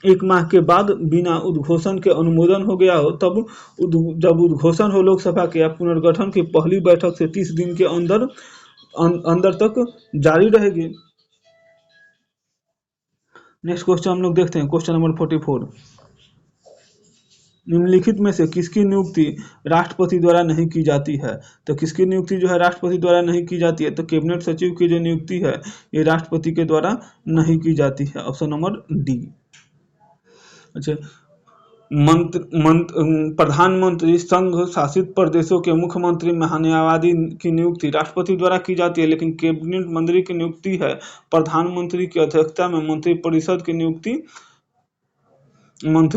Speaker 1: एक माह के बाद बिना उद्घोषण के अनुमोदन हो गया हो, तब जब उद्घोषण हो लोकसभा के या पुनर्गठन की पहली बैठक से 30 दिन के अंदर तक जारी रहेगी। नेक्स्ट क्वेश्चन हम लोग देखते हैं, क्वेश्चन नंबर 44, निम्नलिखित में से किसकी नियुक्ति राष्ट्रपति द्वारा नहीं की जाती है? तो किसकी नियुक्ति जो है राष्ट्रपति द्वारा नहीं की जाती है? तो कैबिनेट सचिव की जो नियुक्ति है ये राष्ट्रपति के द्वारा नहीं की जाती है। Option number D. अच्छा, प्रधानमंत्री संघ शासित प्रदेशों के मुख्यमंत्री महान्यायवादी की नियुक्ति राष्ट्रपति द्वारा की जाती है, लेकिन कैबिनेट मंत्री की नियुक्ति है प्रधानमंत्री की अध्यक्षता में मंत्री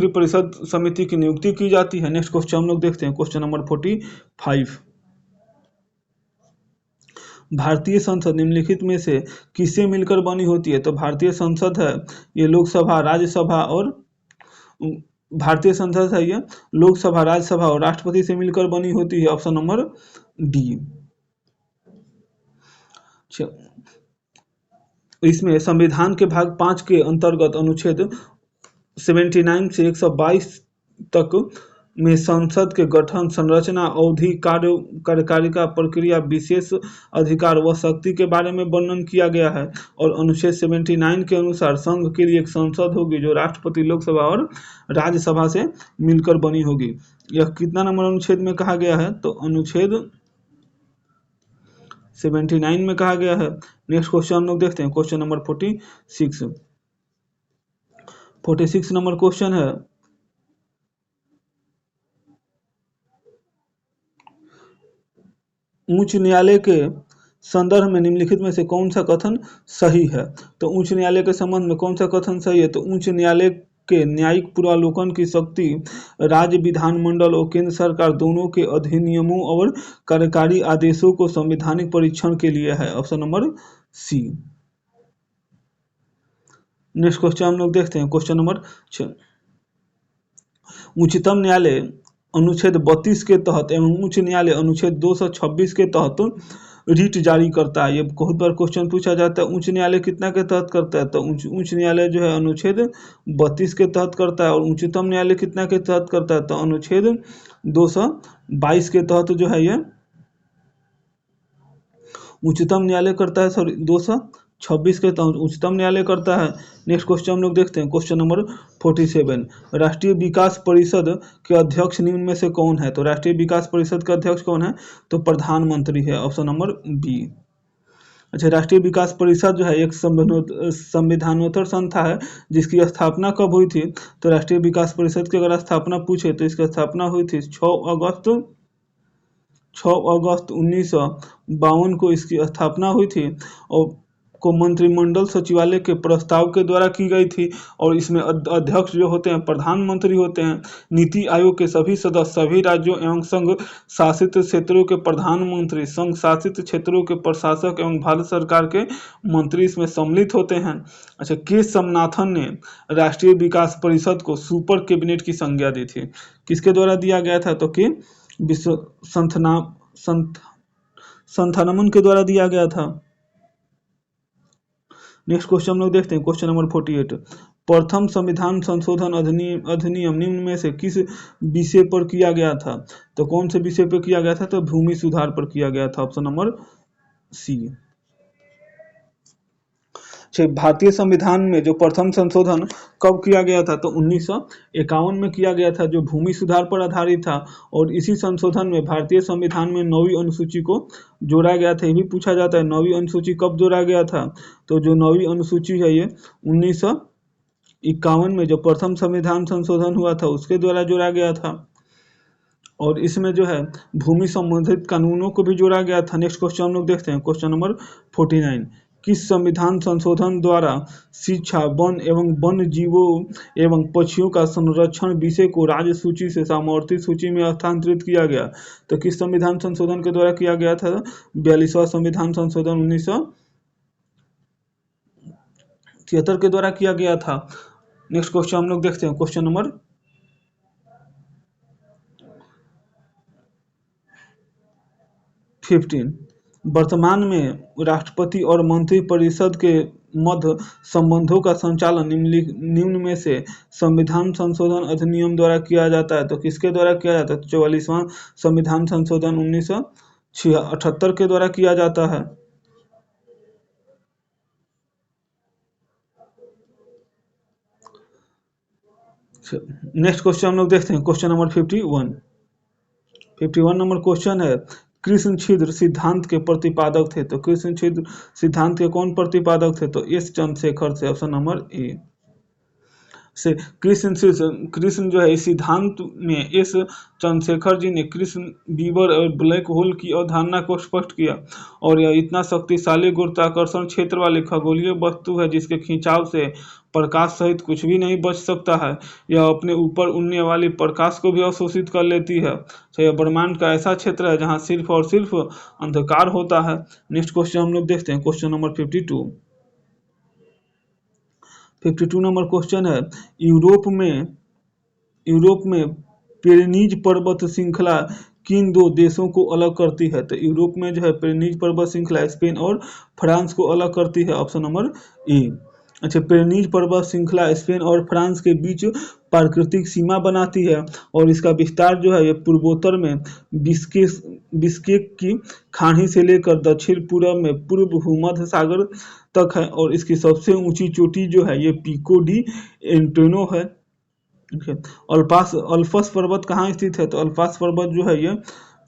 Speaker 1: परिषद समिति की नियुक्ति की जाती है। नेक्स्ट क्वेश्चन हम लोग देखते हैं, क्वेश्चन नंबर 45, भारतीय संसद निम्नलिखित में से किससे मिलकर बनी होती है? तो भारतीय संसद है ये लोकसभा, राज्यसभा और भारतीय संसद है ये लोकसभा, राज्यसभा और राष्ट्रपति से मिलकर बनी होती है। Option number D. इसमें संविधान के भाग 5 के अंतर्गत अनुच्छेद 79 से 122 तक में संसद के गठन, संरचना, अवधि, कार्यकारिता, प्रक्रिया, विशेष अधिकार व शक्ति के बारे में वर्णन किया गया है। और अनुच्छेद 79 के अनुसार संघ के लिए एक संसद होगी जो राष्ट्रपति, लोकसभा और राज्यसभा से मिलकर बनी होगी। यह कितना नंबर अनुच्छेद में कहा गया है? तो अनुच्छेद 79 में कहा गया है। नेक्स्ट क्वेश्चन हम लोग देखते हैं, क्वेश्चन नंबर 46 नंबर क्वेश्चन है, उच्च न्यायालय के संदर्भ में निम्नलिखित में से कौन सा कथन सही है? तो उच्च न्यायालय के संबंध में कौन सा कथन सही है? तो उच्च न्यायालय के न्यायिक पुनरावलोकन की शक्ति राज्य विधानमंडल और केंद्र सरकार दोनों के अधिनियमों और कार्यकारी आदेशों को संवैधानिक परीक्षण के लिए है। Option number C. Next question हम लोग देखते हैं, क्वेश्चन नंबर 6। उच्चतम न्यायालय अनुच्छेद 32 के तहत एवं उच्च न्यायालय अनुच्छेद 226 के तहत रीट जारी करता है। ये बहुत बार क्वेश्चन पूछा जाता है, उच्च न्यायालय कितना के तहत करता है, तो उच्च न्यायालय जो है अनुच्छेद 32 के तहत करता है। और उच्चतम न्यायालय कितना के तहत करता है, तो अनुच्छेद 222 के तहत जो है ये उच्चतम न्यायालय करता है। सॉरी, 226 के तहत उच्चतम न्यायालय करता है। नेक्स्ट क्वेश्चन हम लोग देखते हैं, क्वेश्चन नंबर 47। राष्ट्रीय विकास परिषद के अध्यक्ष निम्न में से कौन है, तो राष्ट्रीय विकास परिषद का अध्यक्ष कौन है, तो प्रधानमंत्री है। Option number B. अच्छा, राष्ट्रीय विकास परिषद जो है एक संविधानोत्तर संस्था है जिसकी स्थापना कब हुई थी, तो राष्ट्रीय विकास परिषद की अगर स्थापना पूछे तो इसकी स्थापना हुई थी 6 अगस्त 1952 को इसकी स्थापना हुई थी और को मंत्रिमंडल सचिवालय के प्रस्ताव के द्वारा की गई थी। और इसमें अध्यक्ष जो होते हैं प्रधानमंत्री होते हैं। नीति आयोग के सभी सदस्य सभी राज्यों एवं संघ शासित क्षेत्रों के प्रधानमंत्री, संघ शासित क्षेत्रों के प्रशासक एवं भारत सरकार के मंत्री इसमें सम्मिलित होते हैं। अच्छा, के सोमनाथन ने राष्ट्रीय विकास परिषद को सुपर कैबिनेट की संज्ञा दी थी। किसके द्वारा दिया गया था, तो कि संथानमन के द्वारा दिया गया था। नेक्स्ट क्वेश्चन हम लोग देखते हैं, क्वेश्चन नंबर 48। प्रथम संविधान संशोधन अधिनियम निम्न में से किस विषय पर किया गया था, तो कौन से विषय पर किया गया था, तो भूमि सुधार पर किया गया था। Option number C. भारतीय संविधान में जो प्रथम संशोधन कब किया गया था, तो 1951 में किया गया था, जो भूमि सुधार पर आधारित था। और इसी संशोधन में भारतीय संविधान में 9वीं अनुसूची को जोड़ा गया था। ये भी पूछा जाता है 9वीं अनुसूची कब जोड़ा गया था, तो जो 9वीं अनुसूची है ये 1951 में जो प्रथम संविधान संशोधन हुआ था उसके द्वारा जोड़ा गया था। और इसमें जो है भूमि संबंधित कानूनों को भी जोड़ा गया था। नेक्स्ट क्वेश्चन हम लोग देखते हैं, क्वेश्चन नंबर 49। किस संविधान संशोधन द्वारा शिक्षा, वन एवं वन्य जीवों एवं पक्षियों का संरक्षण विषय को राज्य सूची से सामर्थ्य सूची में हस्तांतरित किया गया, तो किस संविधान संशोधन के द्वारा किया गया था, 42वां संविधान संशोधन 1973 के द्वारा किया गया था। नेक्स्ट क्वेश्चन हम लोग देखते हैं, क्वेश्चन नंबर 15। वर्तमान में राष्ट्रपति और मंत्रिपरिषद के मध्य संबंधों का संचालन निम्न में से संविधान संशोधन अधिनियम द्वारा किया जाता है, तो किसके द्वारा किया जाता है, 44वां संविधान संशोधन 1978 के द्वारा किया जाता है। नेक्स्ट क्वेश्चन हम लोग देखते हैं, क्वेश्चन नंबर 51 नंबर क्वेश्चन है, कृष्ण छिद्र सिद्धांत के प्रतिपादक थे, तो कृष्ण छिद्र सिद्धांत के कौन प्रतिपादक थे, तो एस चंद्रशेखर से। ऑप्शन नंबर ए से कृष्ण जो है इस सिद्धांत में एस चंद्रशेखर जी ने कृष्ण बीवर और ब्लैक होल की अवधारणा को स्पष्ट किया। और यह इतना शक्तिशाली गुरुत्वाकर्षण क्षेत्र वाली खगोलीय वस्तु है जिसके खिंचाव से प्रकाश सहित कुछ भी नहीं बच सकता है। यह अपने ऊपर उड़ने वाली प्रकाश को भी अवशोषित कर लेती है। तो यह ब्रह्मांड का ऐसा क्षेत्र है जहाँ सिर्फ और सिर्फ अंधकार होता है। नेक्स्ट क्वेश्चन हम लोग देखते हैं, क्वेश्चन नंबर 52 नंबर क्वेश्चन है, यूरोप में पेरेनीज पर्वत श्रृंखला किन दो देशों को अलग करती है, तो यूरोप में जो है पेरेनीज पर्वत श्रृंखला स्पेन और फ्रांस को अलग करती है। Option number A. अच्छा, पेरेनीज पर्वत श्रृंखला स्पेन और फ्रांस के बीच प्राकृतिक सीमा बनाती है और इसका विस्तार जो है ये पूर्वोत्तर में बिस्केक की खाड़ी से लेकर दक्षिण पूर्व में पूर्व भूमध्य सागर तक है। और इसकी सबसे ऊंची चोटी जो है ये पिको डी एंटेनो है। अल्पस पर्वत कहाँ स्थित है, तो अल्पस पर्वत जो है ये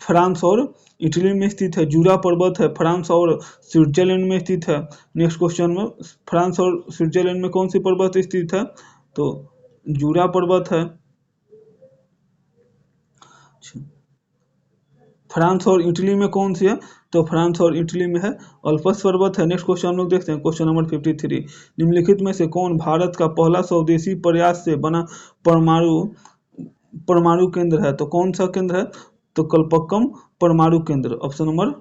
Speaker 1: फ्रांस और इटली में स्थित है। जूरा पर्वत है फ्रांस और स्विट्जरलैंड में स्थित है। नेक्स्ट क्वेश्चन में, फ्रांस और स्विट्जरलैंड में कौन सी पर्वत स्थित है, तो जूरा पर्वत है। फ्रांस और इटली में कौन सी है? तो फ्रांस और इटली में है अल्प्स पर्वत है। नेक्स्ट क्वेश्चन हम लोग देखते हैं, क्वेश्चन नंबर 53। निम्नलिखित में से कौन भारत का पहला स्वदेशी प्रयास से बना परमाणु परमाणु केंद्र है? तो कौन सा केंद्र है? तो कल्पक्कम परमाणु केंद्र, ऑप्शन नंबर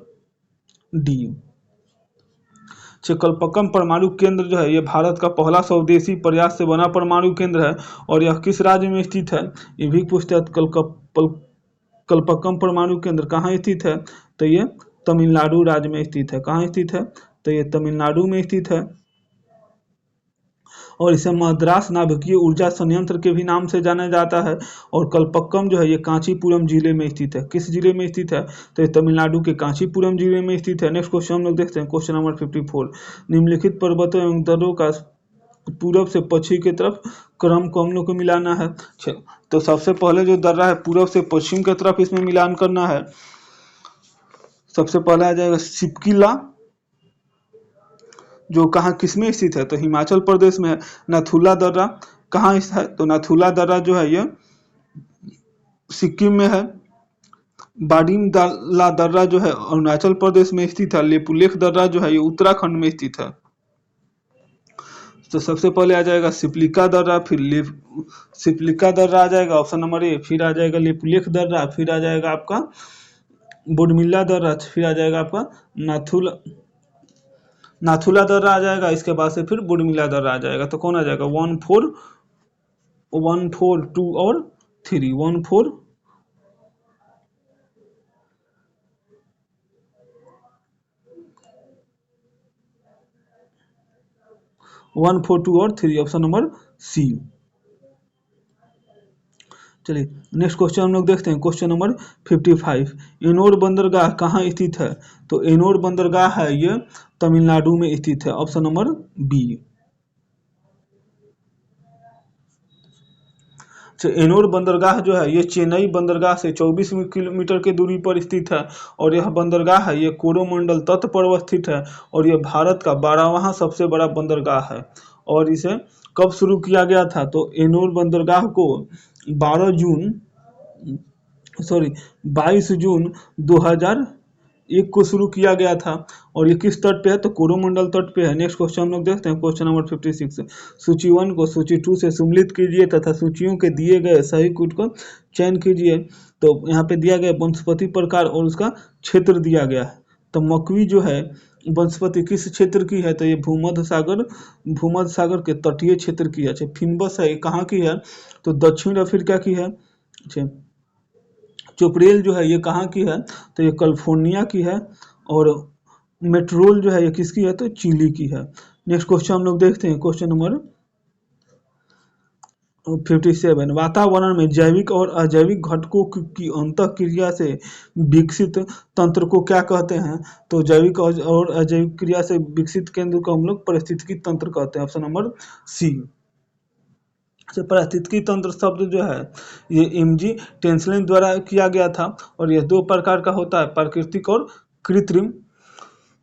Speaker 1: डी। कल्पक्कम परमाणु केंद्र जो है ये भारत का पहला स्वदेशी प्रयास से बना परमाणु केंद्र है। और यह किस राज्य में स्थित है? ये भी पूछता है। कल्पक्कम परमाणु केंद्र कहाँ स्थित है? तो ये तमिलनाडु राज्य में स्थित है। कहाँ स्थित है? तो ये तमिलनाडु में स्थित है। और इसे मद्रास नाभिकीय ऊर्जा संयंत्र के भी नाम से जाना जाता है। और कल्पक्कम जो है ये कांचीपुरम जिले में स्थित है। किस जिले में स्थित है? तो ये तमिलनाडु के कांचीपुरम जिले में स्थित है। नेक्स्ट क्वेश्चन हम लोग देखते हैं, क्वेश्चन नंबर 54। निम्नलिखित पर्वतों एवं दर्रों का पूरब से पश्चिम की तरफ क्रम को हम लोग को मिलाना है। तो सबसे पहले जो दर्रा है पूरब से पश्चिम की तरफ इसमें मिलान करना है। सबसे पहले आ जाएगा सिपकिला, जो कहाँ किस में स्थित है? तो हिमाचल प्रदेश में है। नाथुला दर्रा कहाँ स्थित है? तो नाथुला दर्रा जो है ये सिक्किम में है। बाडिमला दर्रा जो है अरुणाचल प्रदेश में स्थित है। लेपुलेख दर्रा जो है ये उत्तराखंड में स्थित है। तो सबसे पहले आ जाएगा सिपलिका दर्रा, फिर सिपलिका दर्रा आ जाएगा ऑप्शन नंबर ए, फिर आ जाएगा लेपुलेख दर्रा, फिर आ जाएगा आपका बोडमिल्ला दर्रा, फिर आ जाएगा आपका नाथुला दर्रा आ जाएगा। इसके बाद से फिर बोडमिल्ला दर्रा आ जाएगा। तो कौन आ जाएगा? 1 4 1 4 2 और 3 1 4 1 4 2 और 3, ऑप्शन नंबर सी। चलिए नेक्स्ट क्वेश्चन हम लोग देखते हैं, क्वेश्चन नंबर 55। एनोर बंदरगाह कहाँ स्थित है? तो एनोर बंदरगाह है ये तमिलनाडु में स्थित है, ऑप्शन नंबर बी। एनोर बंदरगाह जो है ये चेन्नई बंदरगाह से 24 किलोमीटर की दूरी पर स्थित है। और यह बंदरगाह है ये कोरोमंडल तट पर स्थित है। और यह भारत का 12वां सबसे बड़ा बंदरगाह है। और इसे कब शुरू किया गया था? तो एनोर बंदरगाह को 22 जून 2001 को शुरू किया गया था। और ये किस तट पे है? तो कोरोमंडल तट पे है। नेक्स्ट क्वेश्चन हम लोग देखते हैं, क्वेश्चन नंबर 56। सूची 1 को सूची 2 से सम्मिलित कीजिए तथा सूचियों के दिए गए सही कूट को चयन कीजिए। तो यहाँ पे दिया गया वनस्पति प्रकार और उसका क्षेत्र दिया गया है। तो मकवी जो है वनस्पति किस क्षेत्र की है? तो ये भूमध्य सागर के तटीय क्षेत्र की है। फिनबस है, कहाँ की है? तो दक्षिण अफ्रीका की है। चोपरेल जो है ये कहाँ की है? तो ये कैलिफोर्निया की है। और मेट्रोल जो है ये किसकी है? तो चिली की है। नेक्स्ट क्वेश्चन हम लोग देखते हैं, क्वेश्चन नंबर 57। वातावरण में जैविक और अजैविक घटकों की अंतःक्रिया से विकसित तंत्र को क्या कहते हैं? तो जैविक और अजैविक क्रिया से विकसित केंद्र को हम लोग पारिस्थितिकी तंत्र कहते हैं, ऑप्शन नंबर सी। पारिस्थितिकी तंत्र शब्द जो है ये MG टेंसलिन द्वारा किया गया था। और यह 2 प्रकार का होता है, प्राकृतिक और कृत्रिम।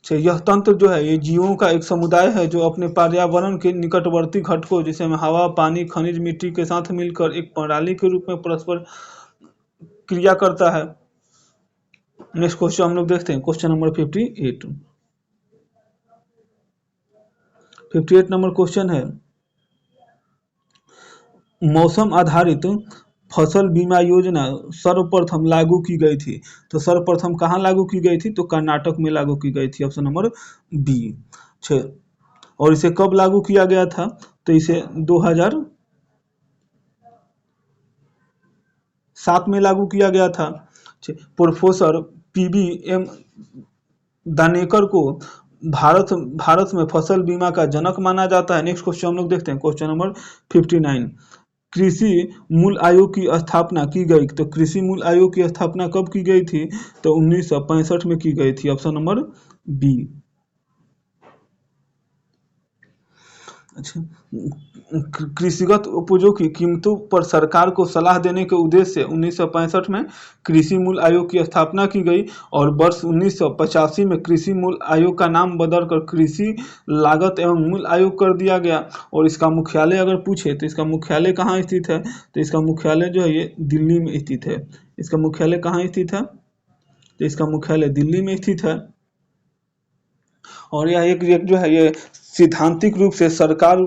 Speaker 1: यह तंत्र जो है ये जीवों का एक समुदाय है जो अपने पर्यावरण के निकटवर्ती घटकों जैसे हवा, पानी, खनिज, मिट्टी के साथ मिलकर एक प्रणाली के रूप में परस्पर क्रिया करता है। नेक्स्ट क्वेश्चन हम लोग देखते हैं, क्वेश्चन नंबर 58। 58 नंबर क्वेश्चन है, मौसम आधारित फसल बीमा योजना सर्वप्रथम लागू की गई थी। तो सर्वप्रथम कहाँ लागू की गई थी? तो कर्नाटक में लागू की गई थी, ऑप्शन नंबर बी। और इसे कब लागू किया गया था? तो इसे 2007 में लागू किया गया था। प्रोफेसर PBM दानेकर को भारत में फसल बीमा का जनक माना जाता है। नेक्स्ट क्वेश्चन हम लोग देखते हैं, क्वेश्चन नंबर 59। कृषि मूल आयोग की स्थापना की गई। तो कृषि मूल आयोग की स्थापना कब की गई थी? तो 1965 में की गई थी, ऑप्शन नंबर बी। अच्छा, कृषिगत उपजों की कीमतों पर सरकार को सलाह देने के उद्देश्य से 1965 में कृषि मूल आयोग की स्थापना की गई। और वर्ष 1985 में कृषि मूल आयोग का नाम बदलकर कृषि लागत एवं मूल आयोग कर दिया गया। और इसका मुख्यालय अगर पूछे तो इसका मुख्यालय कहाँ स्थित है? तो इसका मुख्यालय जो है ये दिल्ली में स्थित है। इसका मुख्यालय कहाँ स्थित है? तो इसका मुख्यालय दिल्ली में स्थित है। और यह एक जो है ये सिद्धांतिक रूप से सरकार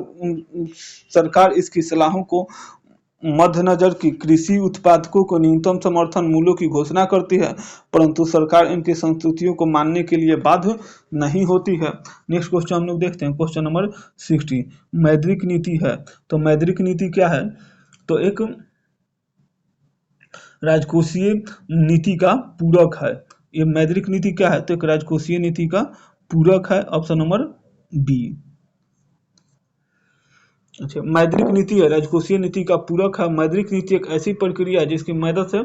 Speaker 1: इसकी सलाहों को मद्देनजर की कृषि उत्पादकों को न्यूनतम समर्थन मूल्यों की घोषणा करती है, परंतु सरकार इनकी संस्तुतियों को मानने के लिए बाध्य नहीं होती है। नेक्स्ट क्वेश्चन हम लोग देखते हैं, क्वेश्चन नंबर 60। मौद्रिक नीति है, तो मौद्रिक नीति क्या है? तो एक राजकोषीय नीति का पूरक है। ये मौद्रिक नीति क्या है? तो एक राजकोषीय नीति का पूरक है। Option number B. अच्छा, मौद्रिक नीति है राजकोषीय नीति का पूरक है। मौद्रिक नीति एक ऐसी प्रक्रिया है जिसकी मदद से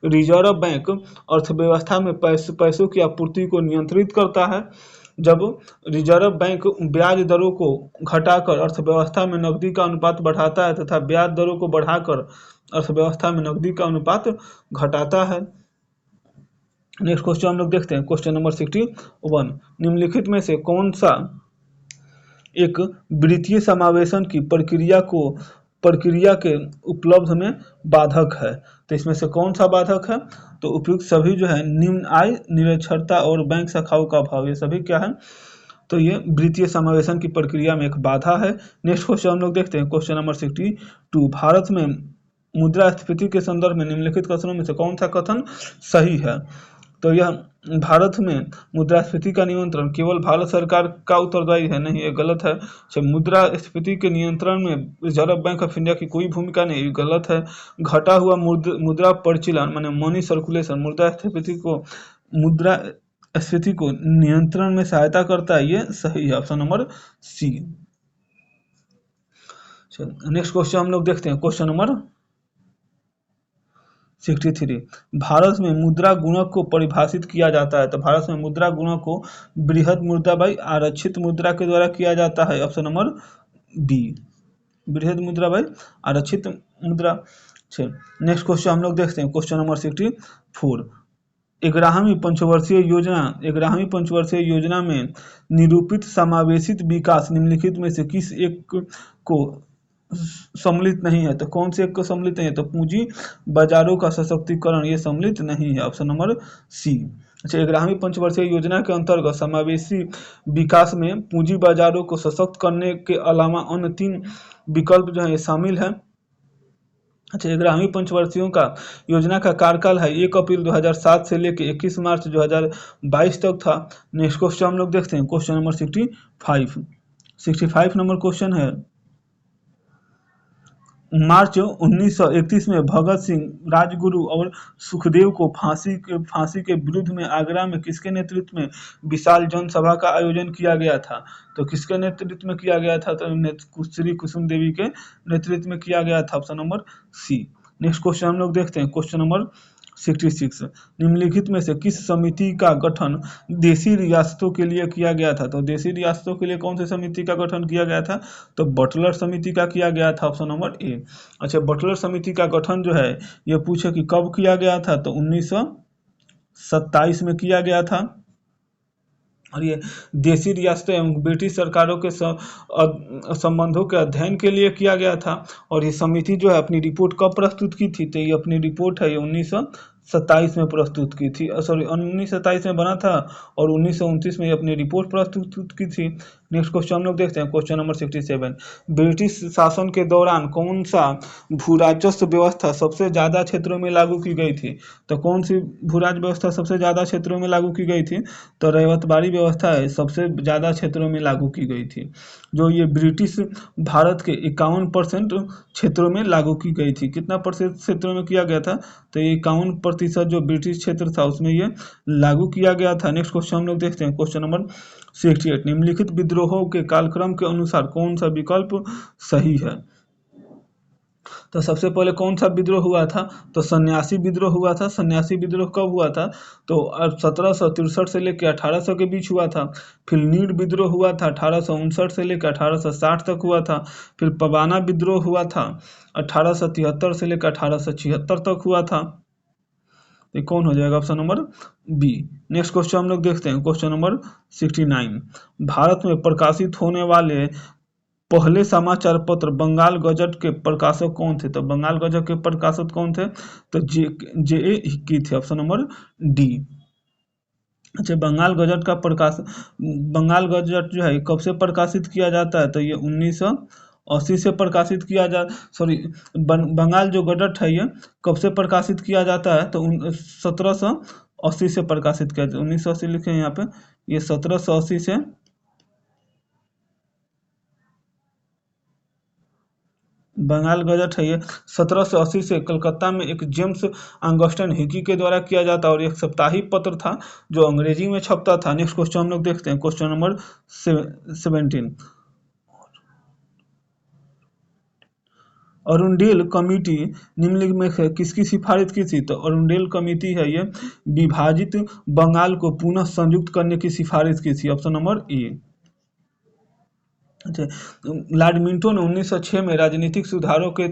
Speaker 1: रिजर्व बैंक अर्थव्यवस्था में पैसों की आपूर्ति को नियंत्रित करता है। जब रिजर्व बैंक ब्याज दरों को घटाकर अर्थव्यवस्था में नकदी का अनुपात बढ़ाता है तथा ब्याज दरों को बढ़ाकर अर्थव्यवस्था में नकदी का अनुपात घटाता है। नेक्स्ट क्वेश्चन हम लोग देखते हैं, क्वेश्चन नंबर 61। निम्नलिखित में से कौन सा एक वित्तीय समावेशन की प्रक्रिया के उपलब्ध में बाधक है? तो इसमें से कौन सा बाधक है? तो उपयुक्त सभी जो है निम्न आय, निरक्षरता और बैंक शाखाओं का अभाव, ये सभी क्या है? तो ये वित्तीय समावेशन की प्रक्रिया में एक बाधा है। नेक्स्ट क्वेश्चन हम लोग देखते हैं, क्वेश्चन नंबर 62। भारत में मुद्रास्फीति के संदर्भ में निम्नलिखित कथनों में से कौन सा कथन सही है? तो यह भारत में मुद्रास्फीति का नियंत्रण केवल भारत सरकार का उत्तरदायी है, नहीं, ये गलत है। मुद्रास्फीति के नियंत्रण में रिजर्व बैंक ऑफ इंडिया की कोई भूमिका नहीं, ये गलत है। घटा हुआ मुद्रा परिचालन माने मनी सर्कुलेशन मुद्रास्फीति को नियंत्रण में सहायता करता है, ये सही है। Option number C. Next question हम लोग देखते हैं, क्वेश्चन नंबर 63। भारत में मुद्रा गुणक को परिभाषित किया जाता है। तो भारत में मुद्रा गुणक को बृहद मुद्रा बाई आरक्षित मुद्रा के द्वारा किया जाता है। ऑप्शन नंबर बी, बृहद मुद्रा बाई आरक्षित मुद्रा। नेक्स्ट क्वेश्चन हम लोग देखते हैं, क्वेश्चन नंबर 64। 11वीं पंचवर्षीय योजना में निरूपित समावेशित विकास निम्नलिखित में से किस एक को सम्मिलित नहीं है? तो कौन से एक को सम्मिलित नहीं है? तो पूंजी बाजारों का सशक्तिकरण, ये सम्मिलित नहीं है। Option number C. अच्छा, 11वीं पंचवर्षीय योजना के अंतर्गत समावेशी विकास में पूंजी बाजारों को सशक्त करने के अलावा अन्य 3 विकल्प जो है शामिल है। अच्छा, 11वीं पंचवर्षीयों का योजना का कार्यकाल है 1 अप्रैल 2007 से लेकर 21 मार्च 2022 तक था। नेक्स्ट क्वेश्चन हम लोग देखते हैं, क्वेश्चन नंबर 65 नंबर क्वेश्चन है। मार्च 1931 में भगत सिंह, राजगुरु और सुखदेव को फांसी के विरुद्ध में आगरा में किसके नेतृत्व में विशाल जनसभा का आयोजन किया गया था? तो किसके नेतृत्व में किया गया था? तो श्री कुसुम देवी के नेतृत्व में किया गया था। Option number C. Next question हम लोग देखते हैं, क्वेश्चन नंबर 66। निम्नलिखित में से किस समिति का गठन देशी रियासतों के लिए किया गया था? तो देशी रियासतों के लिए कौन सी समिति का गठन किया गया था? तो बटलर समिति का किया गया था। Option number A. अच्छा, बटलर समिति का गठन जो है ये पूछे कि कब किया गया था? तो 1927 में किया गया था। और ये देशी रियासतों एवं ब्रिटिश सरकारों के संबंधों के अध्ययन के लिए किया गया था। और ये समिति जो है अपनी रिपोर्ट कब प्रस्तुत की थी? तो ये अपनी रिपोर्ट है ये 1927 में प्रस्तुत की थी, 1927 में बना था और 1929 में ये अपनी रिपोर्ट प्रस्तुत की थी। नेक्स्ट क्वेश्चन हम लोग देखते हैं, क्वेश्चन नंबर 67। ब्रिटिश शासन के दौरान कौन सा भू राजस्व व्यवस्था सबसे ज्यादा क्षेत्रों में लागू की गई थी? तो कौन सी भू राजस्व व्यवस्था सबसे ज्यादा क्षेत्रों में लागू की गई थी? तो रैयतवाड़ी व्यवस्था है सबसे ज्यादा क्षेत्रों में लागू की गई थी, जो ये ब्रिटिश भारत के 51% क्षेत्रों में लागू की गई थी। कितना प्रतिशत क्षेत्रों में किया गया था? तो 51% जो ब्रिटिश क्षेत्र था उसमें ये लागू किया गया था। नेक्स्ट क्वेश्चन हम लोग देखते हैं, क्वेश्चन नंबर 68। निम्नलिखित विद्रोहों के कालक्रम के अनुसार कौन सा विकल्प सही है? तो सबसे पहले कौन सा विद्रोह हुआ था? तो सन्यासी विद्रोह हुआ था। सन्यासी विद्रोह कब हुआ था? तो 1763 से लेकर 1800 के बीच हुआ था। फिर नीड़ विद्रोह हुआ था 1859 से लेकर 1860 तक हुआ था। फिर पबाना विद्रोह हुआ था 1873 से लेकर 1876 तक हुआ था। ये कौन हो जाएगा? Option number B. Next question हम लोग देखते हैं, क्वेश्चन नंबर 69। भारत में प्रकाशित होने वाले पहले समाचार पत्र बंगाल गजट के प्रकाशक कौन थे? तो बंगाल गजट के प्रकाशक कौन थे? तो जे हिक्की थे। Option number D. अच्छा, बंगाल गजट जो है कब से प्रकाशित किया जाता है? तो ये 1980 से प्रकाशित किया जा सॉरी बंगाल जो गजट है ये कब से प्रकाशित किया जाता है? तो 1780 से प्रकाशित किया जाता है। 1980 लिखे हैं यहाँ पे, ये 1780 से बंगाल गजट है ये 1780 से कलकत्ता में एक जेम्स ऑगस्टिन हिकी के द्वारा किया जाता है और एक साप्ताहिक पत्र था जो अंग्रेजी में छपता था। नेक्स्ट क्वेश्चन हम लोग देखते हैं, क्वेश्चन नंबर 17। अरुंडेल कमेटी निम्नलिखित में से किसकी सिफारिश की थी? तो अरुंडेल कमेटी है ये विभाजित बंगाल को पुनः संयुक्त करने की सिफारिश की थी। Option number A. अच्छा, लॉर्ड मिंटो ने 1906 में राजनीतिक सुधारों के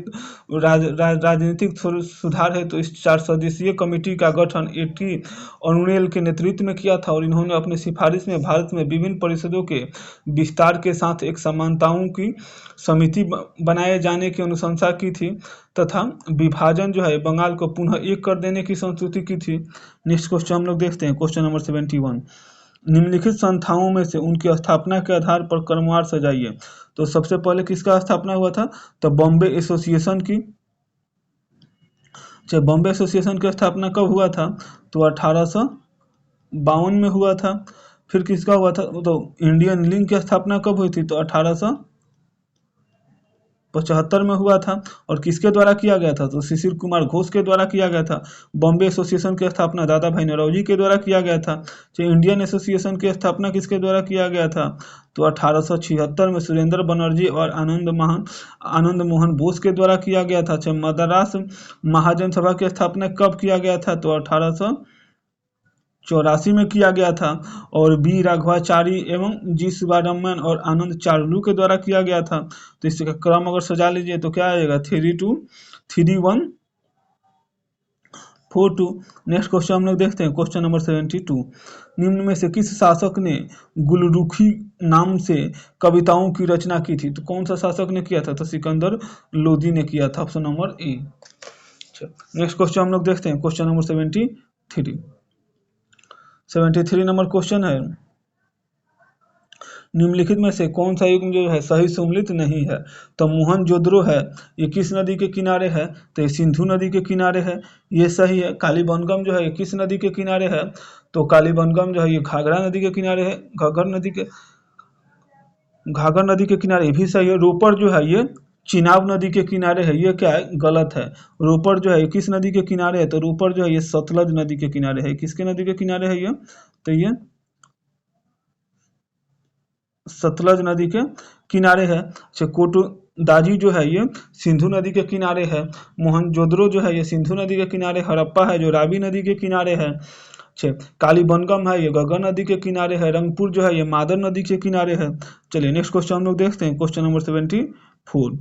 Speaker 1: राजनीतिक सुधार है तो इस 4 सदस्यीय कमेटी का गठन एटी अरुणेल के नेतृत्व में किया था और इन्होंने अपनी सिफारिश में भारत में विभिन्न परिषदों के विस्तार के साथ एक समानताओं की समिति बनाए जाने की अनुशंसा की थी तथा विभाजन जो है बंगाल को पुनः एक कर देने की संस्तुति की थी। नेक्स्ट क्वेश्चन हम लोग देखते हैं, क्वेश्चन नंबर 71। निम्नलिखित संस्थाओं में से उनकी स्थापना के आधार पर क्रमवार सजाइए। तो सबसे पहले किसका स्थापना हुआ था? तो बॉम्बे एसोसिएशन की। अच्छा, बॉम्बे एसोसिएशन की स्थापना कब हुआ था? तो 1852 में हुआ था। फिर किसका हुआ था? तो इंडियन लिंक की स्थापना कब हुई थी? तो 1875 में हुआ था। और किसके द्वारा किया गया था? तो शिशिर कुमार घोष के द्वारा किया गया था। बॉम्बे एसोसिएशन की स्थापना दादा भाई नौरोजी के द्वारा किया गया था। तो इंडियन एसोसिएशन की स्थापना किसके द्वारा किया गया था? तो 1876 में सुरेंद्र बनर्जी और आनंद मोहन बोस के द्वारा किया गया था। अच्छा, मद्रास महाजन सभा की स्थापना कब किया गया था? तो 1884 में किया गया था और बी राघवाचारी एवं जी सुब्बारमण्यन और आनंद चारुलू के द्वारा किया गया था। तो इसका क्रम अगर सजा लीजिए तो क्या आएगा? 323142। नेक्स्ट क्वेश्चन हम लोग देखते हैं, क्वेश्चन नंबर 72। निम्न में से किस शासक ने गुलरुखी नाम से कविताओं की रचना की थी? तो कौन सा शासक ने किया था? तो सिकंदर लोदी ने किया था। ऑप्शन नंबर ए। नेक्स्ट क्वेश्चन हम लोग देखते हैं, क्वेश्चन नंबर 73 नंबर क्वेश्चन है, निम्नलिखित में से कौन सा युग जो है सही सम्मिलित नहीं है? तो मोहनजोदड़ो है ये किस नदी के किनारे है? तो ये सिंधु नदी के किनारे है, ये सही है। कालीबंगम जो है ये किस नदी के किनारे है? तो कालीबंगम जो है ये घाघरा नदी के किनारे है। घाघर नदी के किनारे, ये भी सही है। रोपड़ जो है ये चिनाब नदी के किनारे है, ये क्या है? गलत है। रोपड़ जो है किस नदी के किनारे है? तो रोपड़ जो है ये सतलज नदी के किनारे है। किसके नदी के किनारे है ये? तो ये सतलज नदी के किनारे है। अच्छा, कोटदाजी जो है ये सिंधु नदी के किनारे है। मोहनजोदड़ो जो है ये सिंधु नदी के किनारे। हड़प्पा है जो रावी नदी के किनारे है। अच्छा, कालीबंगम है ये गंगा नदी के किनारे है। रंगपुर जो है ये मादर नदी के किनारे है। चलिए नेक्स्ट क्वेश्चन हम लोग देखते हैं, क्वेश्चन नंबर 74।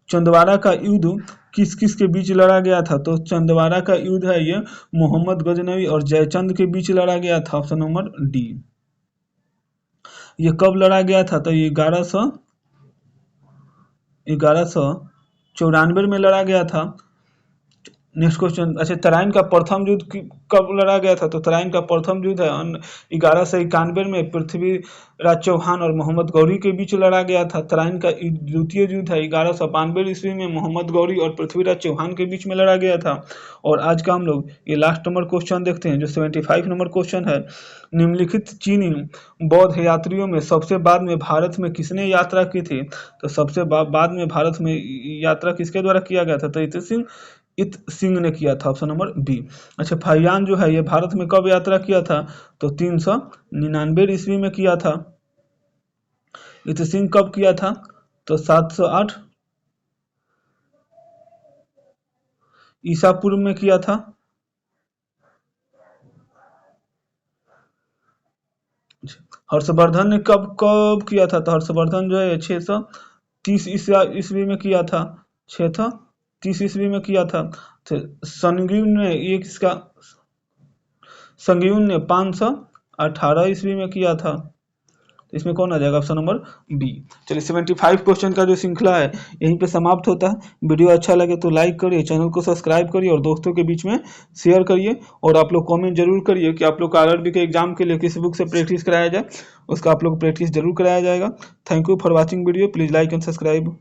Speaker 1: चंदवारा का युद्ध किस किस के बीच लड़ा गया था? तो चंदवारा का युद्ध है ये मोहम्मद गजनवी और जयचंद के बीच लड़ा गया था। Option number D. ये कब लड़ा गया था? तो ये 1194 में लड़ा गया था। नेक्स्ट क्वेश्चन, अच्छा, तराइन का प्रथम युद्ध कब लड़ा गया था? तो तराइन का प्रथम युद्ध है 1191 में पृथ्वीराज चौहान और मोहम्मद गौरी के बीच लड़ा गया था। तराइन का द्वितीय युद्ध है 1192 ईस्वी में मोहम्मद गौरी और पृथ्वीराज चौहान के बीच में लड़ा गया था। और आज का हम लोग ये लास्ट नंबर क्वेश्चन देखते हैं जो 75 नंबर क्वेश्चन है। निम्नलिखित चीनी बौद्ध यात्रियों में सबसे बाद में भारत में किसने यात्रा की थी? तो सबसे बाद में भारत में यात्रा किसके द्वारा किया गया था? तो इत सिंह ने किया था। Option number B. अच्छा, फाहियान जो है ये भारत में कब यात्रा किया था? तो 399 ईस्वी में किया था। इत सिंह कब किया था? तो 708 ईसा पूर्व में किया था। हर्षवर्धन ने कब कब किया था? तो हर्षवर्धन जो है 630 ईस्वी में किया था। 630 ईस्वी में किया था। तो संगीवन ने 518 ईस्वी में किया था। तो इसमें कौन आ जाएगा? Option number B. चलिए 75 क्वेश्चन का जो श्रृंखला है यहीं पे समाप्त होता है। वीडियो अच्छा लगे तो लाइक करिए, चैनल को सब्सक्राइब करिए और दोस्तों के बीच में शेयर करिए। और आप लोग कमेंट जरूर करिए कि आप लोग का आरआरबी के एग्जाम के लिए किस बुक से प्रैक्टिस कराया जाए, उसका आप लोग प्रैक्टिस जरूर कराया जाएगा। Thank you for watching video, please like and subscribe.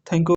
Speaker 1: Thank you.